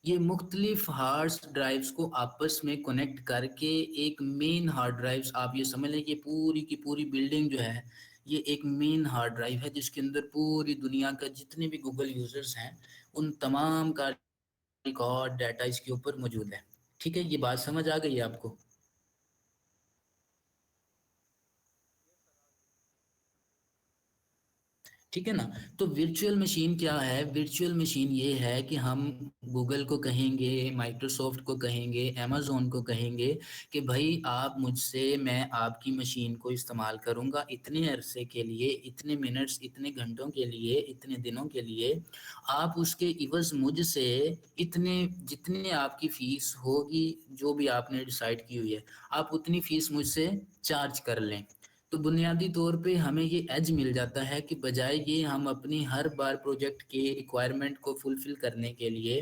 ये मुख्तलिफ हार्ड ड्राइव्स को आपस में कनेक्ट करके एक मेन हार्ड ड्राइव्स, आप ये समझ लें कि पूरी की पूरी बिल्डिंग जो है ये एक मेन हार्ड ड्राइव है जिसके अंदर पूरी दुनिया का जितने भी गूगल यूजर्स हैं उन तमाम का रिकॉर्ड डाटा इसके ऊपर मौजूद है। ठीक है, ये बात समझ आ गई आपको? ठीक है ना? तो वर्चुअल मशीन क्या है? वर्चुअल मशीन ये है कि हम गूगल को कहेंगे, माइक्रोसॉफ्ट को कहेंगे, अमेज़न को कहेंगे कि भाई आप मुझसे, मैं आपकी मशीन को इस्तेमाल करूँगा इतने अरसे के लिए, इतने मिनट्स, इतने घंटों के लिए, इतने दिनों के लिए। आप उसके इवज़ मुझसे इतने, जितने आपकी फ़ीस होगी, जो भी आपने डिसाइड की हुई है, आप उतनी फ़ीस मुझसे चार्ज कर लें। तो बुनियादी तौर पे हमें ये एज मिल जाता है कि बजाय ये हम अपनी हर बार प्रोजेक्ट के रिक्वायरमेंट को फुलफिल करने के लिए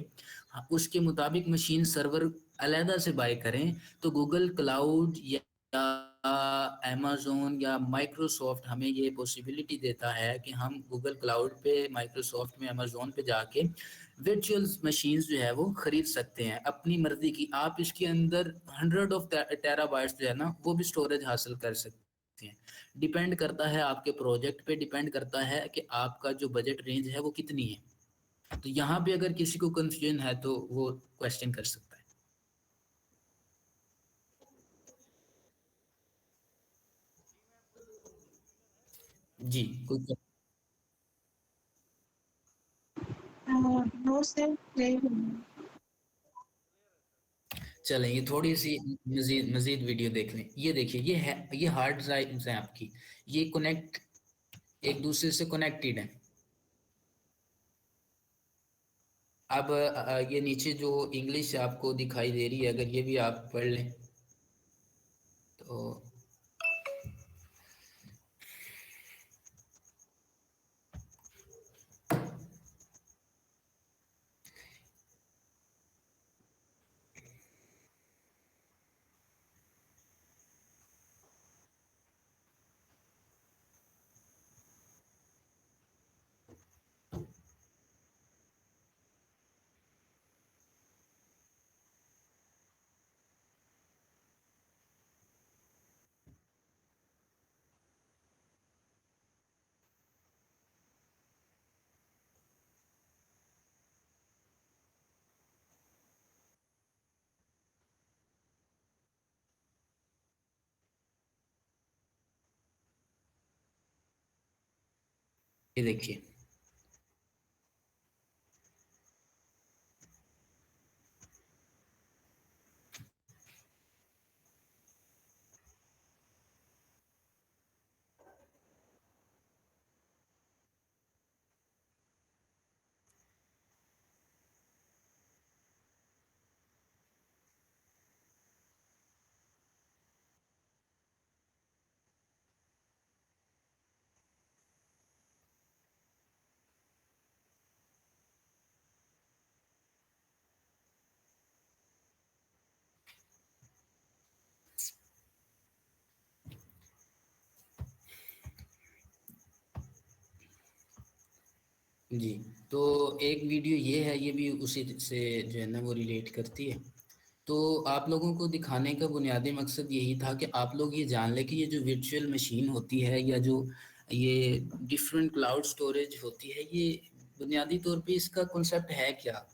उसके मुताबिक मशीन सर्वर अलहदा से बाय करें, तो गूगल क्लाउड या अमेज़न या माइक्रोसॉफ्ट हमें ये पॉसिबिलिटी देता है कि हम गूगल क्लाउड पे, माइक्रोसॉफ्ट में, अमेज़न पे जाके वर्चुअल मशीन्स जो है वो ख़रीद सकते हैं अपनी मर्ज़ी की। आप इसके अंदर हंड्रेड ऑफ टेराबाइट्स जो है ना वो भी स्टोरेज हासिल कर सकते हैं। डिपेंड करता है आपके प्रोजेक्ट पे, डिपेंड करता है कि आपका जो बजट रेंज है वो कितनी है। तो यहाँ पे अगर किसी को कंफ्यूजन है तो वो क्वेश्चन कर सकता है। जी, कोई नो सर, नहीं हुई। चलें, ये थोड़ी सी मजीद मजीद वीडियो देख लें। ये देखिए, ये है, ये हार्ड ड्राइव्स हैं आपकी, ये कनेक्ट, एक दूसरे से कनेक्टेड हैं। अब ये नीचे जो इंग्लिश आपको दिखाई दे रही है, अगर ये भी आप पढ़ लें तो ये देखिए, जी, तो एक वीडियो ये है, ये भी उसी से जो है ना वो रिलेट करती है। तो आप लोगों को दिखाने का बुनियादी मकसद यही था कि आप लोग ये जान लें कि ये जो वर्चुअल मशीन होती है या जो ये डिफरेंट क्लाउड स्टोरेज होती है, ये बुनियादी तौर पे इसका कॉन्सेप्ट है क्या?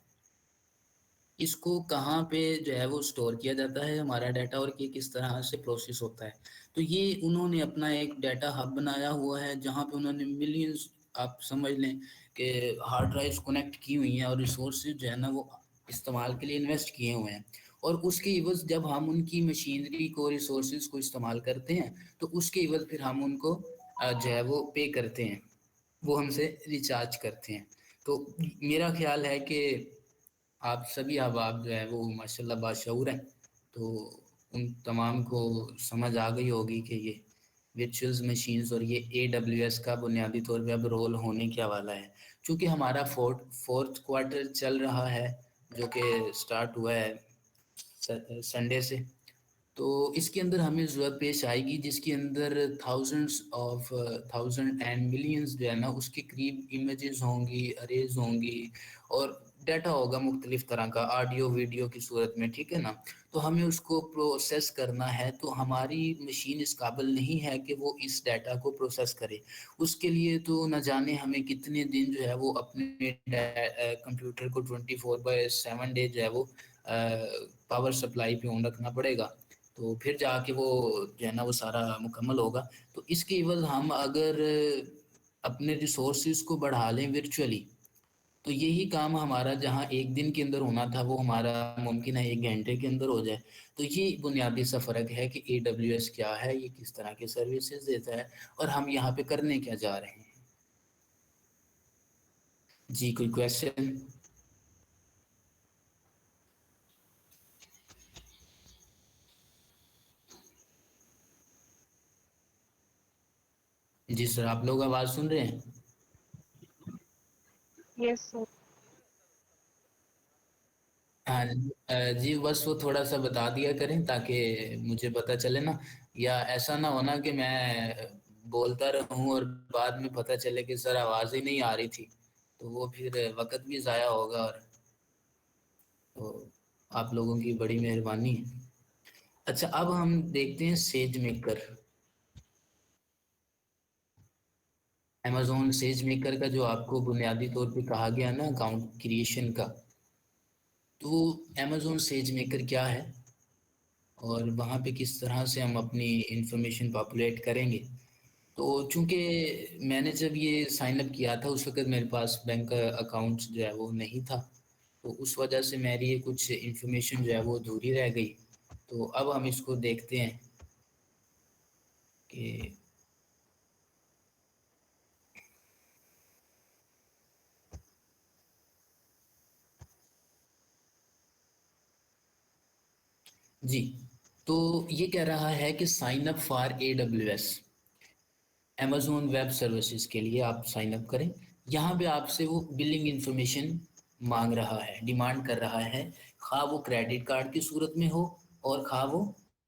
इसको कहाँ पे जो है वो स्टोर किया जाता है हमारा डाटा, और ये किस तरह से प्रोसेस होता है। तो ये उन्होंने अपना एक डाटा हब बनाया हुआ है जहाँ पे उन्होंने मिलियंस, आप समझ लें कि हार्ड ड्राइव्स कनेक्ट की हुई हैं और रिसोर्सेज जो है ना वो इस्तेमाल के लिए इन्वेस्ट किए हुए हैं। और उसके इवज़ जब हम उनकी मशीनरी को, रिसोर्सेज को इस्तेमाल करते हैं, तो उसके इवज़ फिर हम उनको जो है वो पे करते हैं, वो हमसे रिचार्ज करते हैं। तो मेरा ख्याल है कि आप सभी अहबाब जो है वो माशाल्लाह बाशऊर हैं, तो उन तमाम को समझ आ गई होगी कि ये वर्चुअल्स मशीन्स और ये AWS का बुनियादी तौर पे अब रोल होने क्या वाला है। चूँकि हमारा फोर्थ क्वार्टर चल रहा है, जो कि स्टार्ट हुआ है संडे से, तो इसके अंदर हमें ज़रूरत पेश आएगी जिसके अंदर थाउजेंड एंड मिलियंस जो है ना उसके करीब इमेजेस होंगी, अरेज होंगी, और डाटा होगा मुख्तलिफ तरह का, ऑडियो वीडियो की सूरत में, ठीक है ना। तो हमें उसको प्रोसेस करना है, तो हमारी मशीन इस काबिल नहीं है कि वो इस डाटा को प्रोसेस करे। उसके लिए तो न जाने हमें कितने दिन जो है वो अपने कंप्यूटर को 24/7 डे जो है वो पावर सप्लाई पे ऑन रखना पड़ेगा, तो फिर जाके वो जो है ना वो सारा मुकम्मल होगा। तो इसके एवज़ हम अगर अपने रिसोर्सेज को बढ़ा लें वर्चुअली, तो यही काम हमारा जहाँ एक दिन के अंदर होना था वो हमारा मुमकिन है 1 घंटे के अंदर हो जाए। तो ये बुनियादी सा फ़र्क है कि AWS क्या है, ये किस तरह की सर्विसेज देता है, और हम यहाँ पे करने क्या जा रहे हैं। जी, कोई क्वेश्चन? जी सर, आप लोग आवाज़ सुन रहे हैं? Yes sir. हाँ जी, बस वो थोड़ा सा बता दिया करें ताकि मुझे पता चले ना, या ऐसा ना होना कि मैं बोलता रहूं और बाद में पता चले कि सर आवाज़ ही नहीं आ रही थी, तो वो फिर वक्त भी ज़ाया होगा। और तो आप लोगों की बड़ी मेहरबानी है। अच्छा, अब हम देखते हैं says maker. Amazon says maker का जो आपको बुनियादी तौर पे कहा गया ना अकाउंट क्रिएशन का, तो अमेज़न सेज मेकर क्या है और वहाँ पे किस तरह से हम अपनी इंफॉर्मेशन पॉपुलेट करेंगे। तो चूँकि मैंने जब ये साइन अप किया था उस वक़्त मेरे पास बैंक अकाउंट जो है वो नहीं था, तो उस वजह से मेरी ये कुछ इंफॉर्मेशन जो है वो अधूरी रह गई। तो अब हम इसको देखते हैं कि जी, तो ये कह रहा है कि sign up for AWS, Amazon web services के लिए आप साइन अप करें। यहाँ पे आपसे वो बिलिंग इंफॉर्मेशन मांग रहा है, डिमांड कर रहा है, खा वो क्रेडिट कार्ड की सूरत में हो और खा वो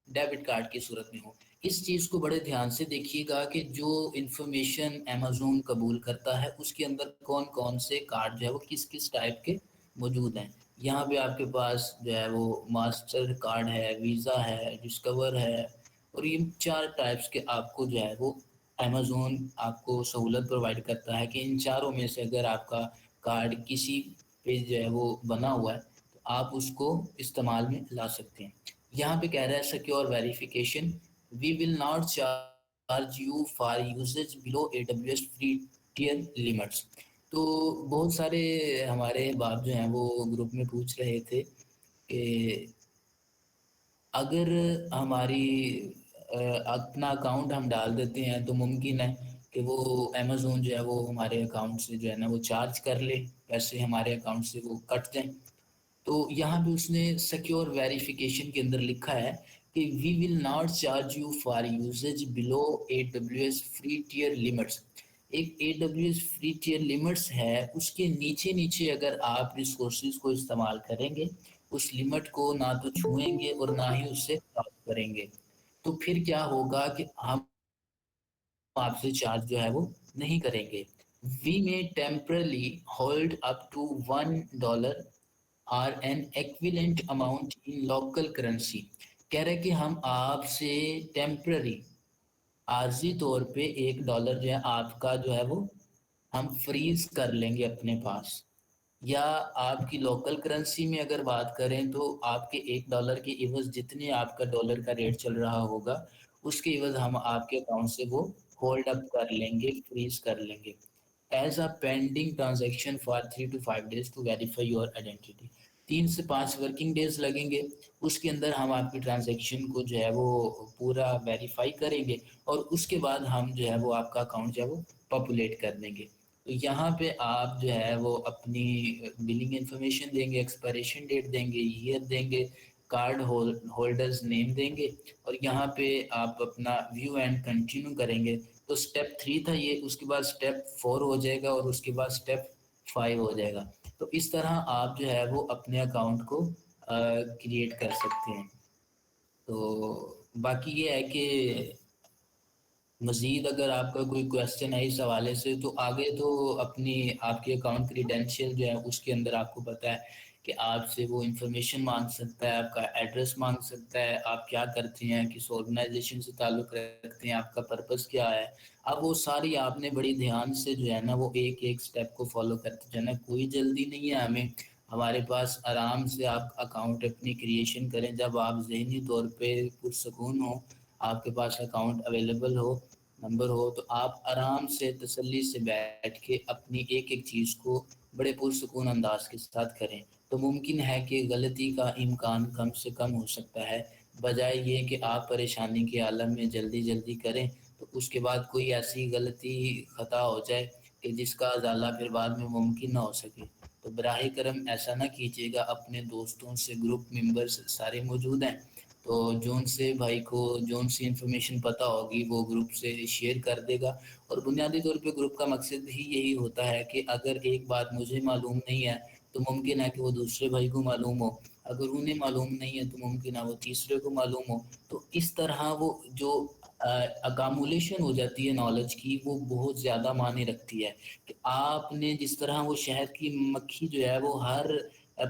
डेबिट कार्ड की सूरत में हो। इस चीज़ को बड़े ध्यान से देखिएगा कि जो इंफॉर्मेशन अमेज़न कबूल करता है उसके अंदर कौन कौन से कार्ड जो है वो किस किस टाइप के मौजूद हैं। यहाँ पे आपके पास जो है वो मास्टर कार्ड है, वीज़ा है, डिस्कवर है, और ये 4 टाइप्स के आपको जो है वो अमेज़न आपको सहूलत प्रोवाइड करता है कि इन चारों में से अगर आपका कार्ड किसी पे जो है वो बना हुआ है, तो आप उसको इस्तेमाल में ला सकते हैं। यहाँ पे कह रहा है secure verification, we will not charge you for usage below AWS free tier limits. तो बहुत सारे हमारे बाप जो हैं वो ग्रुप में पूछ रहे थे कि अगर हमारी अपना अकाउंट हम डाल देते हैं तो मुमकिन है कि वो अमेज़न जो है वो हमारे अकाउंट से जो है ना वो चार्ज कर ले, पैसे हमारे अकाउंट से वो कट जाएं। तो यहाँ पे उसने सिक्योर वेरिफिकेशन के अंदर लिखा है कि we will not charge you for usage below AWS free tier limits. एक AWS फ्री टियर लिमिट्स है, उसके नीचे नीचे अगर आप रिसोर्सेज को इस्तेमाल करेंगे, उस लिमिट को ना तो छुएंगे और ना ही उससे क्रॉस करेंगे, तो फिर क्या होगा कि हम आपसे चार्ज जो है वो नहीं करेंगे। We may temporarily hold up to $1 or an equivalent amount in local currency. कह रहे कि हम आपसे टेम्पररी आर्जी तौर पे $1 जो है आपका जो है वो हम फ्रीज कर लेंगे अपने पास, या आपकी लोकल करेंसी में अगर बात करें तो आपके $1 के इवज जितने आपका डॉलर का रेट चल रहा होगा उसके इवज हम आपके अकाउंट से वो होल्ड अप कर लेंगे, फ्रीज कर लेंगे as a pending transaction for 3 to 5 days to verify your identity. 3 से 5 वर्किंग डेज लगेंगे, उसके अंदर हम आपकी ट्रांजैक्शन को जो है वो पूरा वेरीफाई करेंगे और उसके बाद हम जो है वो आपका अकाउंट जो है वो पॉपुलेट कर देंगे। तो यहाँ पे आप जो है वो अपनी बिलिंग इन्फॉर्मेशन देंगे, एक्सपायरेशन डेट देंगे, ईयर देंगे, कार्ड होल्डर्स नेम देंगे और यहाँ पे आप अपना व्यू एंड कंटिन्यू करेंगे। तो स्टेप 3 था ये, उसके बाद स्टेप 4 हो जाएगा और उसके बाद स्टेप 5 हो जाएगा। तो इस तरह आप जो है वो अपने अकाउंट को क्रिएट कर सकते हैं। तो बाकी ये है कि मज़ीद अगर आपका कोई क्वेश्चन है इस हवाले से तो आगे तो अपनी आपके अकाउंट क्रीडेंशियल जो है उसके अंदर आपको पता है कि आपसे वो इंफॉर्मेशन मांग सकता है, आपका एड्रेस मांग सकता है, आप क्या करते हैं, किस ऑर्गेनाइजेशन से ताल्लुक़ रखते हैं, आपका पर्पस क्या है। अब वो सारी आपने बड़ी ध्यान से जो है ना वो एक एक स्टेप को फॉलो करते जाना, कोई जल्दी नहीं है हमें। हमारे पास आराम से आप अकाउंट अपनी क्रिएशन करें, जब आप ज़हनी तौर पे पुरसकून हो, आपके पास अकाउंट अवेलेबल हो, नंबर हो, तो आप आराम से तसल्ली से बैठ के अपनी एक एक चीज़ को बड़े पुरसकून अंदाज के साथ करें। तो मुमकिन है कि गलती का इम्कान कम से कम हो सकता है, बजाय ये कि आप परेशानी के आलम में जल्दी जल्दी करें तो उसके बाद कोई ऐसी गलती ख़ता हो जाए कि जिसका अजाला फिर बाद में मुमकिन ना हो सके। तो बराह करम ऐसा ना कीजिएगा। अपने दोस्तों से, ग्रुप मेंबर्स सारे मौजूद हैं, तो जौन से भाई को जौन सी इन्फॉर्मेशन पता होगी वो ग्रुप से शेयर कर देगा। और बुनियादी तौर पे ग्रुप का मकसद ही यही होता है कि अगर एक बात मुझे मालूम नहीं है तो मुमकिन है कि वो दूसरे भाई को मालूम हो, अगर उन्हें मालूम नहीं है तो मुमकिन है वो तीसरे को मालूम हो। तो इस तरह वो जो अकामुलेशन हो जाती है नॉलेज की, वो बहुत ज़्यादा मायने रखती है कि आपने जिस तरह वो शहद की मक्खी जो है वो हर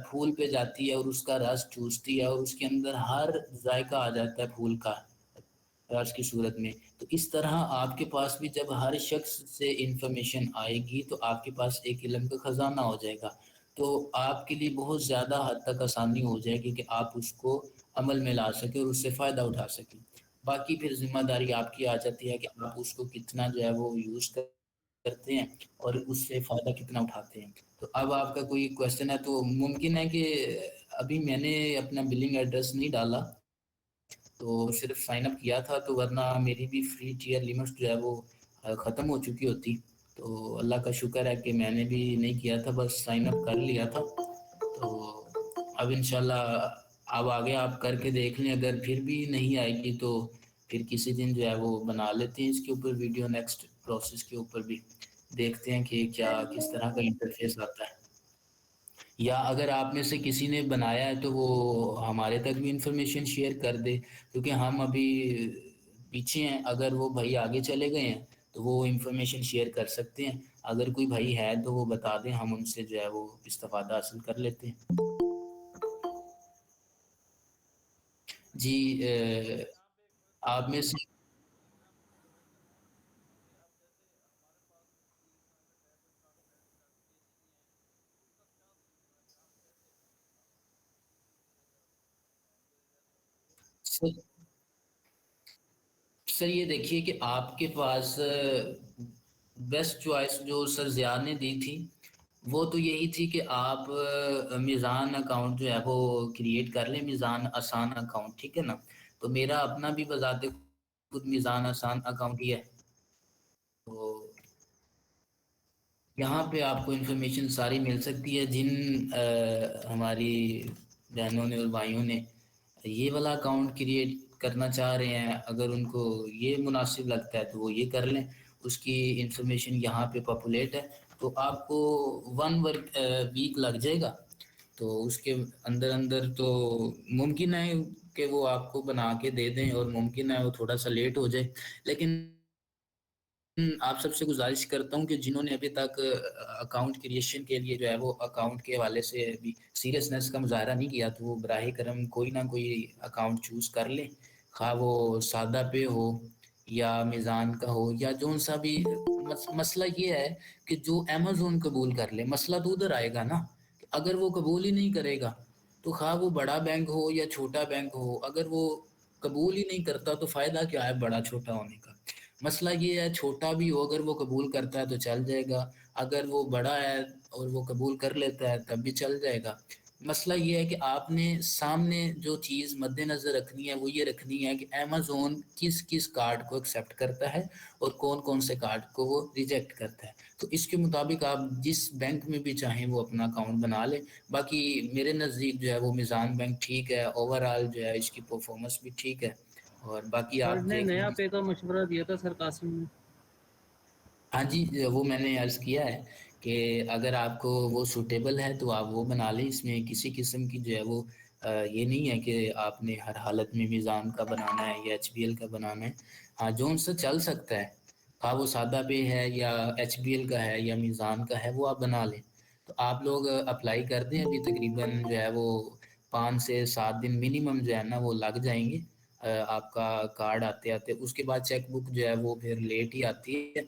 फूल पे जाती है और उसका रस चूसती है और उसके अंदर हर जायका आ जाता है फूल का रस की सूरत में। तो इस तरह आपके पास भी जब हर शख्स से इंफॉर्मेशन आएगी तो आपके पास एक इल्म का ख़जाना हो जाएगा। तो आपके लिए बहुत ज़्यादा हद तक आसानी हो जाएगी कि आप उसको अमल में ला सकें और उससे फ़ायदा उठा सकें। बाकी फिर ज़िम्मेदारी आपकी आ जाती है कि आप उसको कितना जो है वो यूज़ करते हैं और उससे फ़ायदा कितना उठाते हैं। तो अब आपका कोई क्वेश्चन है तो मुमकिन है कि अभी मैंने अपना बिलिंग एड्रेस नहीं डाला, तो सिर्फ साइन अप किया था, तो वरना मेरी भी फ्री टियर लिमिट्स जो है वो ख़त्म हो चुकी होती। तो अल्लाह का शुक्र है कि मैंने भी नहीं किया था, बस साइन अप कर लिया था। तो अब इंशाल्लाह अब आगे आप करके देख लें, अगर फिर भी नहीं आएगी तो फिर किसी दिन जो है वो बना लेते हैं इसके ऊपर वीडियो, नेक्स्ट प्रोसेस के ऊपर भी देखते हैं कि क्या किस तरह का इंटरफेस आता है। या अगर आप में से किसी ने बनाया है तो वो हमारे तक भी इंफॉर्मेशन शेयर कर दे, क्योंकि हम अभी पीछे हैं। अगर वो भाई आगे चले गए हैं तो वो इंफॉर्मेशन शेयर कर सकते हैं। अगर कोई भाई है तो वो बता दें, हम उनसे जो है वो इस्तेफादा हासिल कर लेते हैं। जी आप में से सर, सर ये देखिए कि आपके पास बेस्ट चॉइस जो सर ज़िया ने दी थी वो तो यही थी कि आप मीज़ान अकाउंट जो है वो क्रिएट कर लें, मीज़ान आसान अकाउंट, ठीक है ना। तो मेरा अपना भी बजाते खुद मीज़ान आसान अकाउंट ही है। तो यहाँ पे आपको इन्फॉर्मेशन सारी मिल सकती है। जिन हमारी बहनों ने और भाइयों ने ये वाला अकाउंट क्रिएट करना चाह रहे हैं, अगर उनको ये मुनासिब लगता है तो वो ये कर लें। उसकी इन्फॉर्मेशन यहाँ पे पॉपुलेट है, तो आपको 1 वर्क वीक लग जाएगा। तो उसके अंदर अंदर तो मुमकिन है कि वो आपको बना के दे दें और मुमकिन है वो थोड़ा सा लेट हो जाए, लेकिन आप सबसे गुजारिश करता हूँ कि जिन्होंने अभी तक अकाउंट क्रिएशन के लिए जो है वो अकाउंट के हवाले से अभी सीरियसनेस का मुजाहरा नहीं किया, तो वो बराह करम कोई ना कोई अकाउंट चूज़ कर लें, खा वो सादा पे हो या मीज़ान का हो या जोन सा भी। मसला ये है कि जो अमेज़न कबूल कर ले, मसला तो उधर आएगा ना कि अगर वो कबूल ही नहीं करेगा तो खा वो बड़ा बैंक हो या छोटा बैंक हो, अगर वो कबूल ही नहीं करता तो फ़ायदा क्या है बड़ा छोटा होने का। मसला ये है छोटा भी हो अगर वो कबूल करता है तो चल जाएगा, अगर वो बड़ा है और वो कबूल कर लेता है तब भी चल जाएगा। मसला ये है कि आपने सामने जो चीज़ मद्देनज़र रखनी है वो ये रखनी है कि अमेज़न किस किस कार्ड को एक्सेप्ट करता है और कौन कौन से कार्ड को वो रिजेक्ट करता है। तो इसके मुताबिक आप जिस बैंक में भी चाहें वो अपना अकाउंट बना लें। बाकी मेरे नज़दीक जो है वो मीज़ान बैंक ठीक है, ओवरऑल जो है इसकी परफॉर्मेंस भी ठीक है, और बाकी सर आप ने देख नया लें। पे का मशवरा दिया था सर कासिम ने। हाँ जी, वो मैंने अर्ज़ किया है कि अगर आपको वो सूटेबल है तो आप वो बना लें। इसमें किसी किस्म की जो है वो ये नहीं है कि आपने हर हालत में मीज़ान का बनाना है या एचबीएल का बनाना है। हाँ, जोन-सा चल सकता है, हाँ वो सादा पे है या एचबीएल का है या मीज़ान का है, वो आप बना लें। तो आप लोग अप्लाई कर दें, अभी तकरीबन जो है वो 5 से 7 दिन मिनिमम जो है ना वो लग जाएँगे आपका कार्ड आते-आते। उसके बाद चेक बुक जो है वो फिर लेट ही आती है।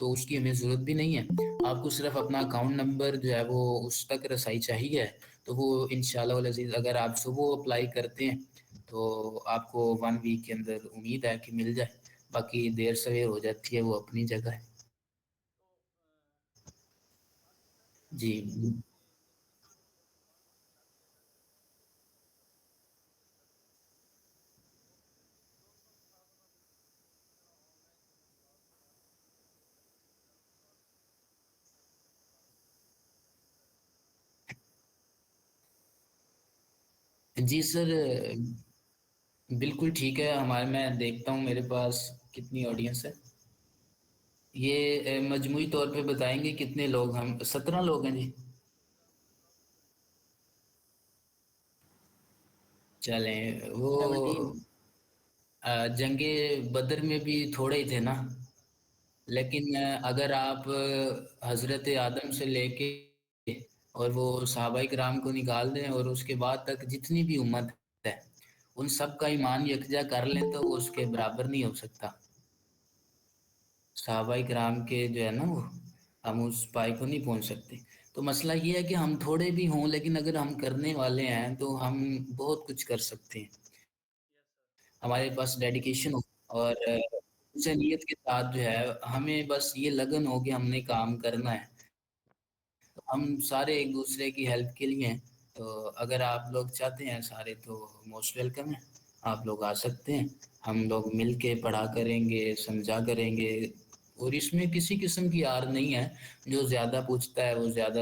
तो उसकी हमें ज़रूरत भी नहीं है। आपको सिर्फ़ अपना अकाउंट नंबर जो है वो उस तक रसाई चाहिए है, तो वो इंशाअल्लाह वल अज़ीज़ अगर आप सुबह अप्लाई करते हैं, तो आपको 1 वीक के अंदर उम्मीद है कि मिल जाए। बाकी देर-सवेर हो जाती है वो अपनी जगह है। जी। जी सर, बिल्कुल ठीक है। हमारे मैं देखता हूँ मेरे पास कितनी ऑडियंस है। ये मजमूई तौर पे बताएँगे कितने लोग हम 17 लोग हैं जी। चलें वो 17। जंगे बदर में भी थोड़े ही थे ना, लेकिन अगर आप हज़रत आदम से लेके और वो सहाबाए किराम को निकाल दें और उसके बाद तक जितनी भी उम्मत है, उन सब का ईमान यकजा कर लें तो वो उसके बराबर नहीं हो सकता। सहाबाए किराम के जो है ना वो, हम उस पाई को नहीं पहुँच सकते। तो मसला ये है कि हम थोड़े भी हों लेकिन अगर हम करने वाले हैं तो हम बहुत कुछ कर सकते हैं। हमारे पास डेडिकेशन हो और इंसानियत के साथ जो है हमें बस ये लगन हो कि हमने काम करना है। तो हम सारे एक दूसरे की हेल्प के लिए हैं। तो अगर आप लोग चाहते हैं सारे तो मोस्ट वेलकम है। आप लोग आ सकते हैं। हम लोग मिल के पढ़ा करेंगे, समझा करेंगे और इसमें किसी किस्म की आर नहीं है। जो ज़्यादा पूछता है वो ज़्यादा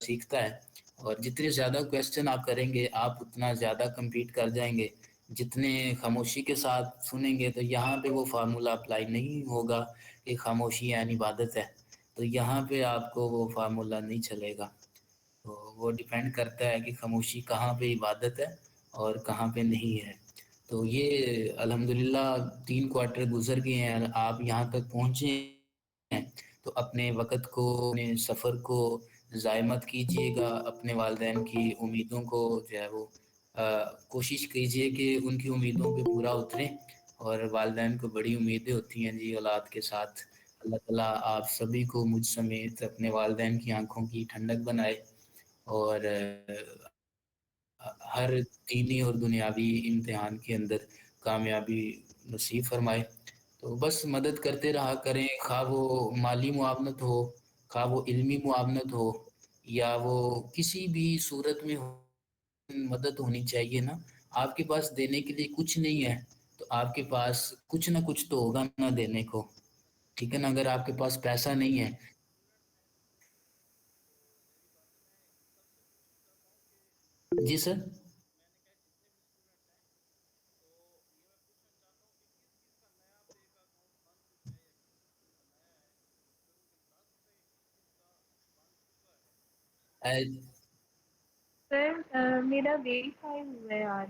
सीखता है और जितने ज़्यादा क्वेश्चन आप करेंगे आप उतना ज़्यादा कम्पीट कर जाएँगे। जितने खामोशी के साथ सुनेंगे तो यहाँ पे वो फ़ॉर्मूला अप्लाई नहीं होगा कि खामोशी यानी इबादत है। तो यहाँ पे आपको वो फ़ॉर्मूला नहीं चलेगा। तो वो डिपेंड करता है कि खामोशी कहाँ पे इबादत है और कहाँ पे नहीं है। तो ये अल्हम्दुलिल्लाह 3 क्वार्टर गुज़र गए हैं, आप यहाँ तक पहुँचे हैं, तो अपने वक़्त को, अपने सफ़र को ज़ाय मत कीजिएगा, अपने वालिदैन की उम्मीदों को जो है वो कोशिश कीजिए कि उनकी उम्मीदों पे पूरा उतरें और वालिदैन को बड़ी उम्मीदें होती हैं जी औलाद के साथ। अल्लाह ताला आप सभी को मुझ समेत अपने वालिदैन की आँखों की ठंडक बनाए और हर दीनी और दुनियावी इम्तिहान के अंदर कामयाबी नसीब फरमाए। तो बस मदद करते रहा करें, खा वो माली मुआवनत हो, खा वो इल्मी मुआवनत हो या वो किसी भी सूरत में हो, मदद होनी चाहिए ना। आपके पास देने के लिए कुछ नहीं है, तो आपके पास कुछ ना कुछ तो होगा ना देने को, ठीक है ना? अगर आपके पास पैसा नहीं है। जी सर। अ, सर मेरा वेरीफाई हुआ है आज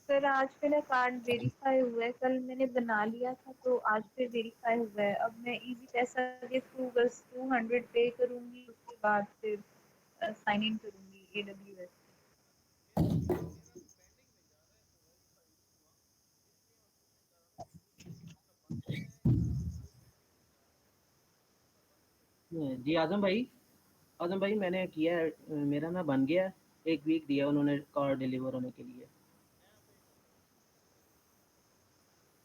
कार्ड। سر آج میرا کارڈ ویریفائی ہوا ہے، کل میں نے بنا لیا تھا تو آج پھر ویریفائی ہوا ہے. اب میں ایزی پیسہ کے تھرو بس 200 پے کروں گی، اس کے بعد پھر سائن ان کروں گی AWS. جی اعظم بھائی میں نے کیا ہے، میرا نا بن گیا ہے، 1 ویک دیا انہوں نے کار ڈیلیور ہونے کے لیے.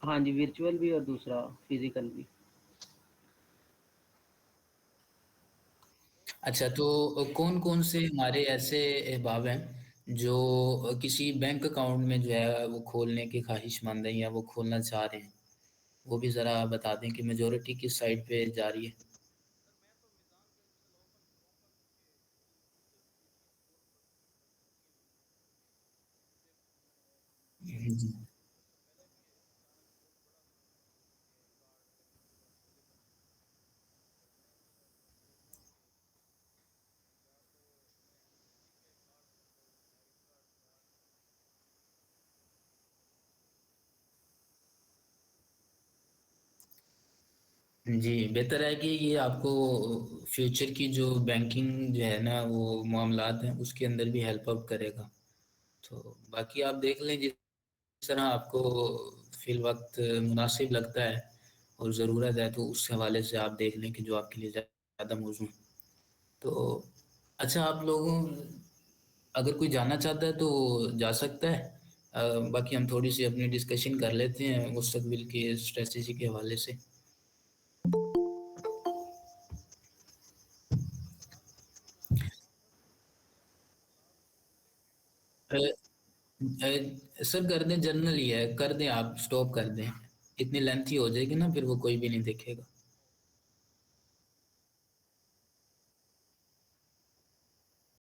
ہاں جی، ورچوئل بھی اور دوسرا فزیکل بھی. اچھا، تو کون کون سے ہمارے ایسے احباب ہیں جو کسی بینک اکاؤنٹ میں جو ہے وہ کھولنے کی خواہش مند ہیں یا وہ کھولنا چاہ رہے ہیں؟ وہ بھی ذرا بتا دیں کہ میجورٹی کس سائڈ پہ جا رہی ہے. جی جی، بہتر ہے کہ یہ آپ کو فیوچر کی جو بینکنگ جو ہے نا وہ معاملات ہیں اس کے اندر بھی ہیلپ آؤٹ کرے گا. تو باقی آپ دیکھ لیں جس طرح آپ کو فی الوقت مناسب لگتا ہے اور ضرورت ہے، تو اس حوالے سے آپ دیکھ لیں کہ جو آپ کے لیے زیادہ موزوں ہے. تو اچھا، آپ لوگوں اگر کوئی جانا چاہتا ہے تو جا سکتا ہے. باقی ہم تھوڑی سی اپنی ڈسکشن کر لیتے ہیں مستقبل کے اسٹریٹجی کے حوالے سے. سر کر دیں، جنرل ہی ہے، کر دیں، آپ سٹاپ کر دیں. اتنی لینتھی ہو جائے گی نا پھر وہ کوئی بھی نہیں دیکھے گا.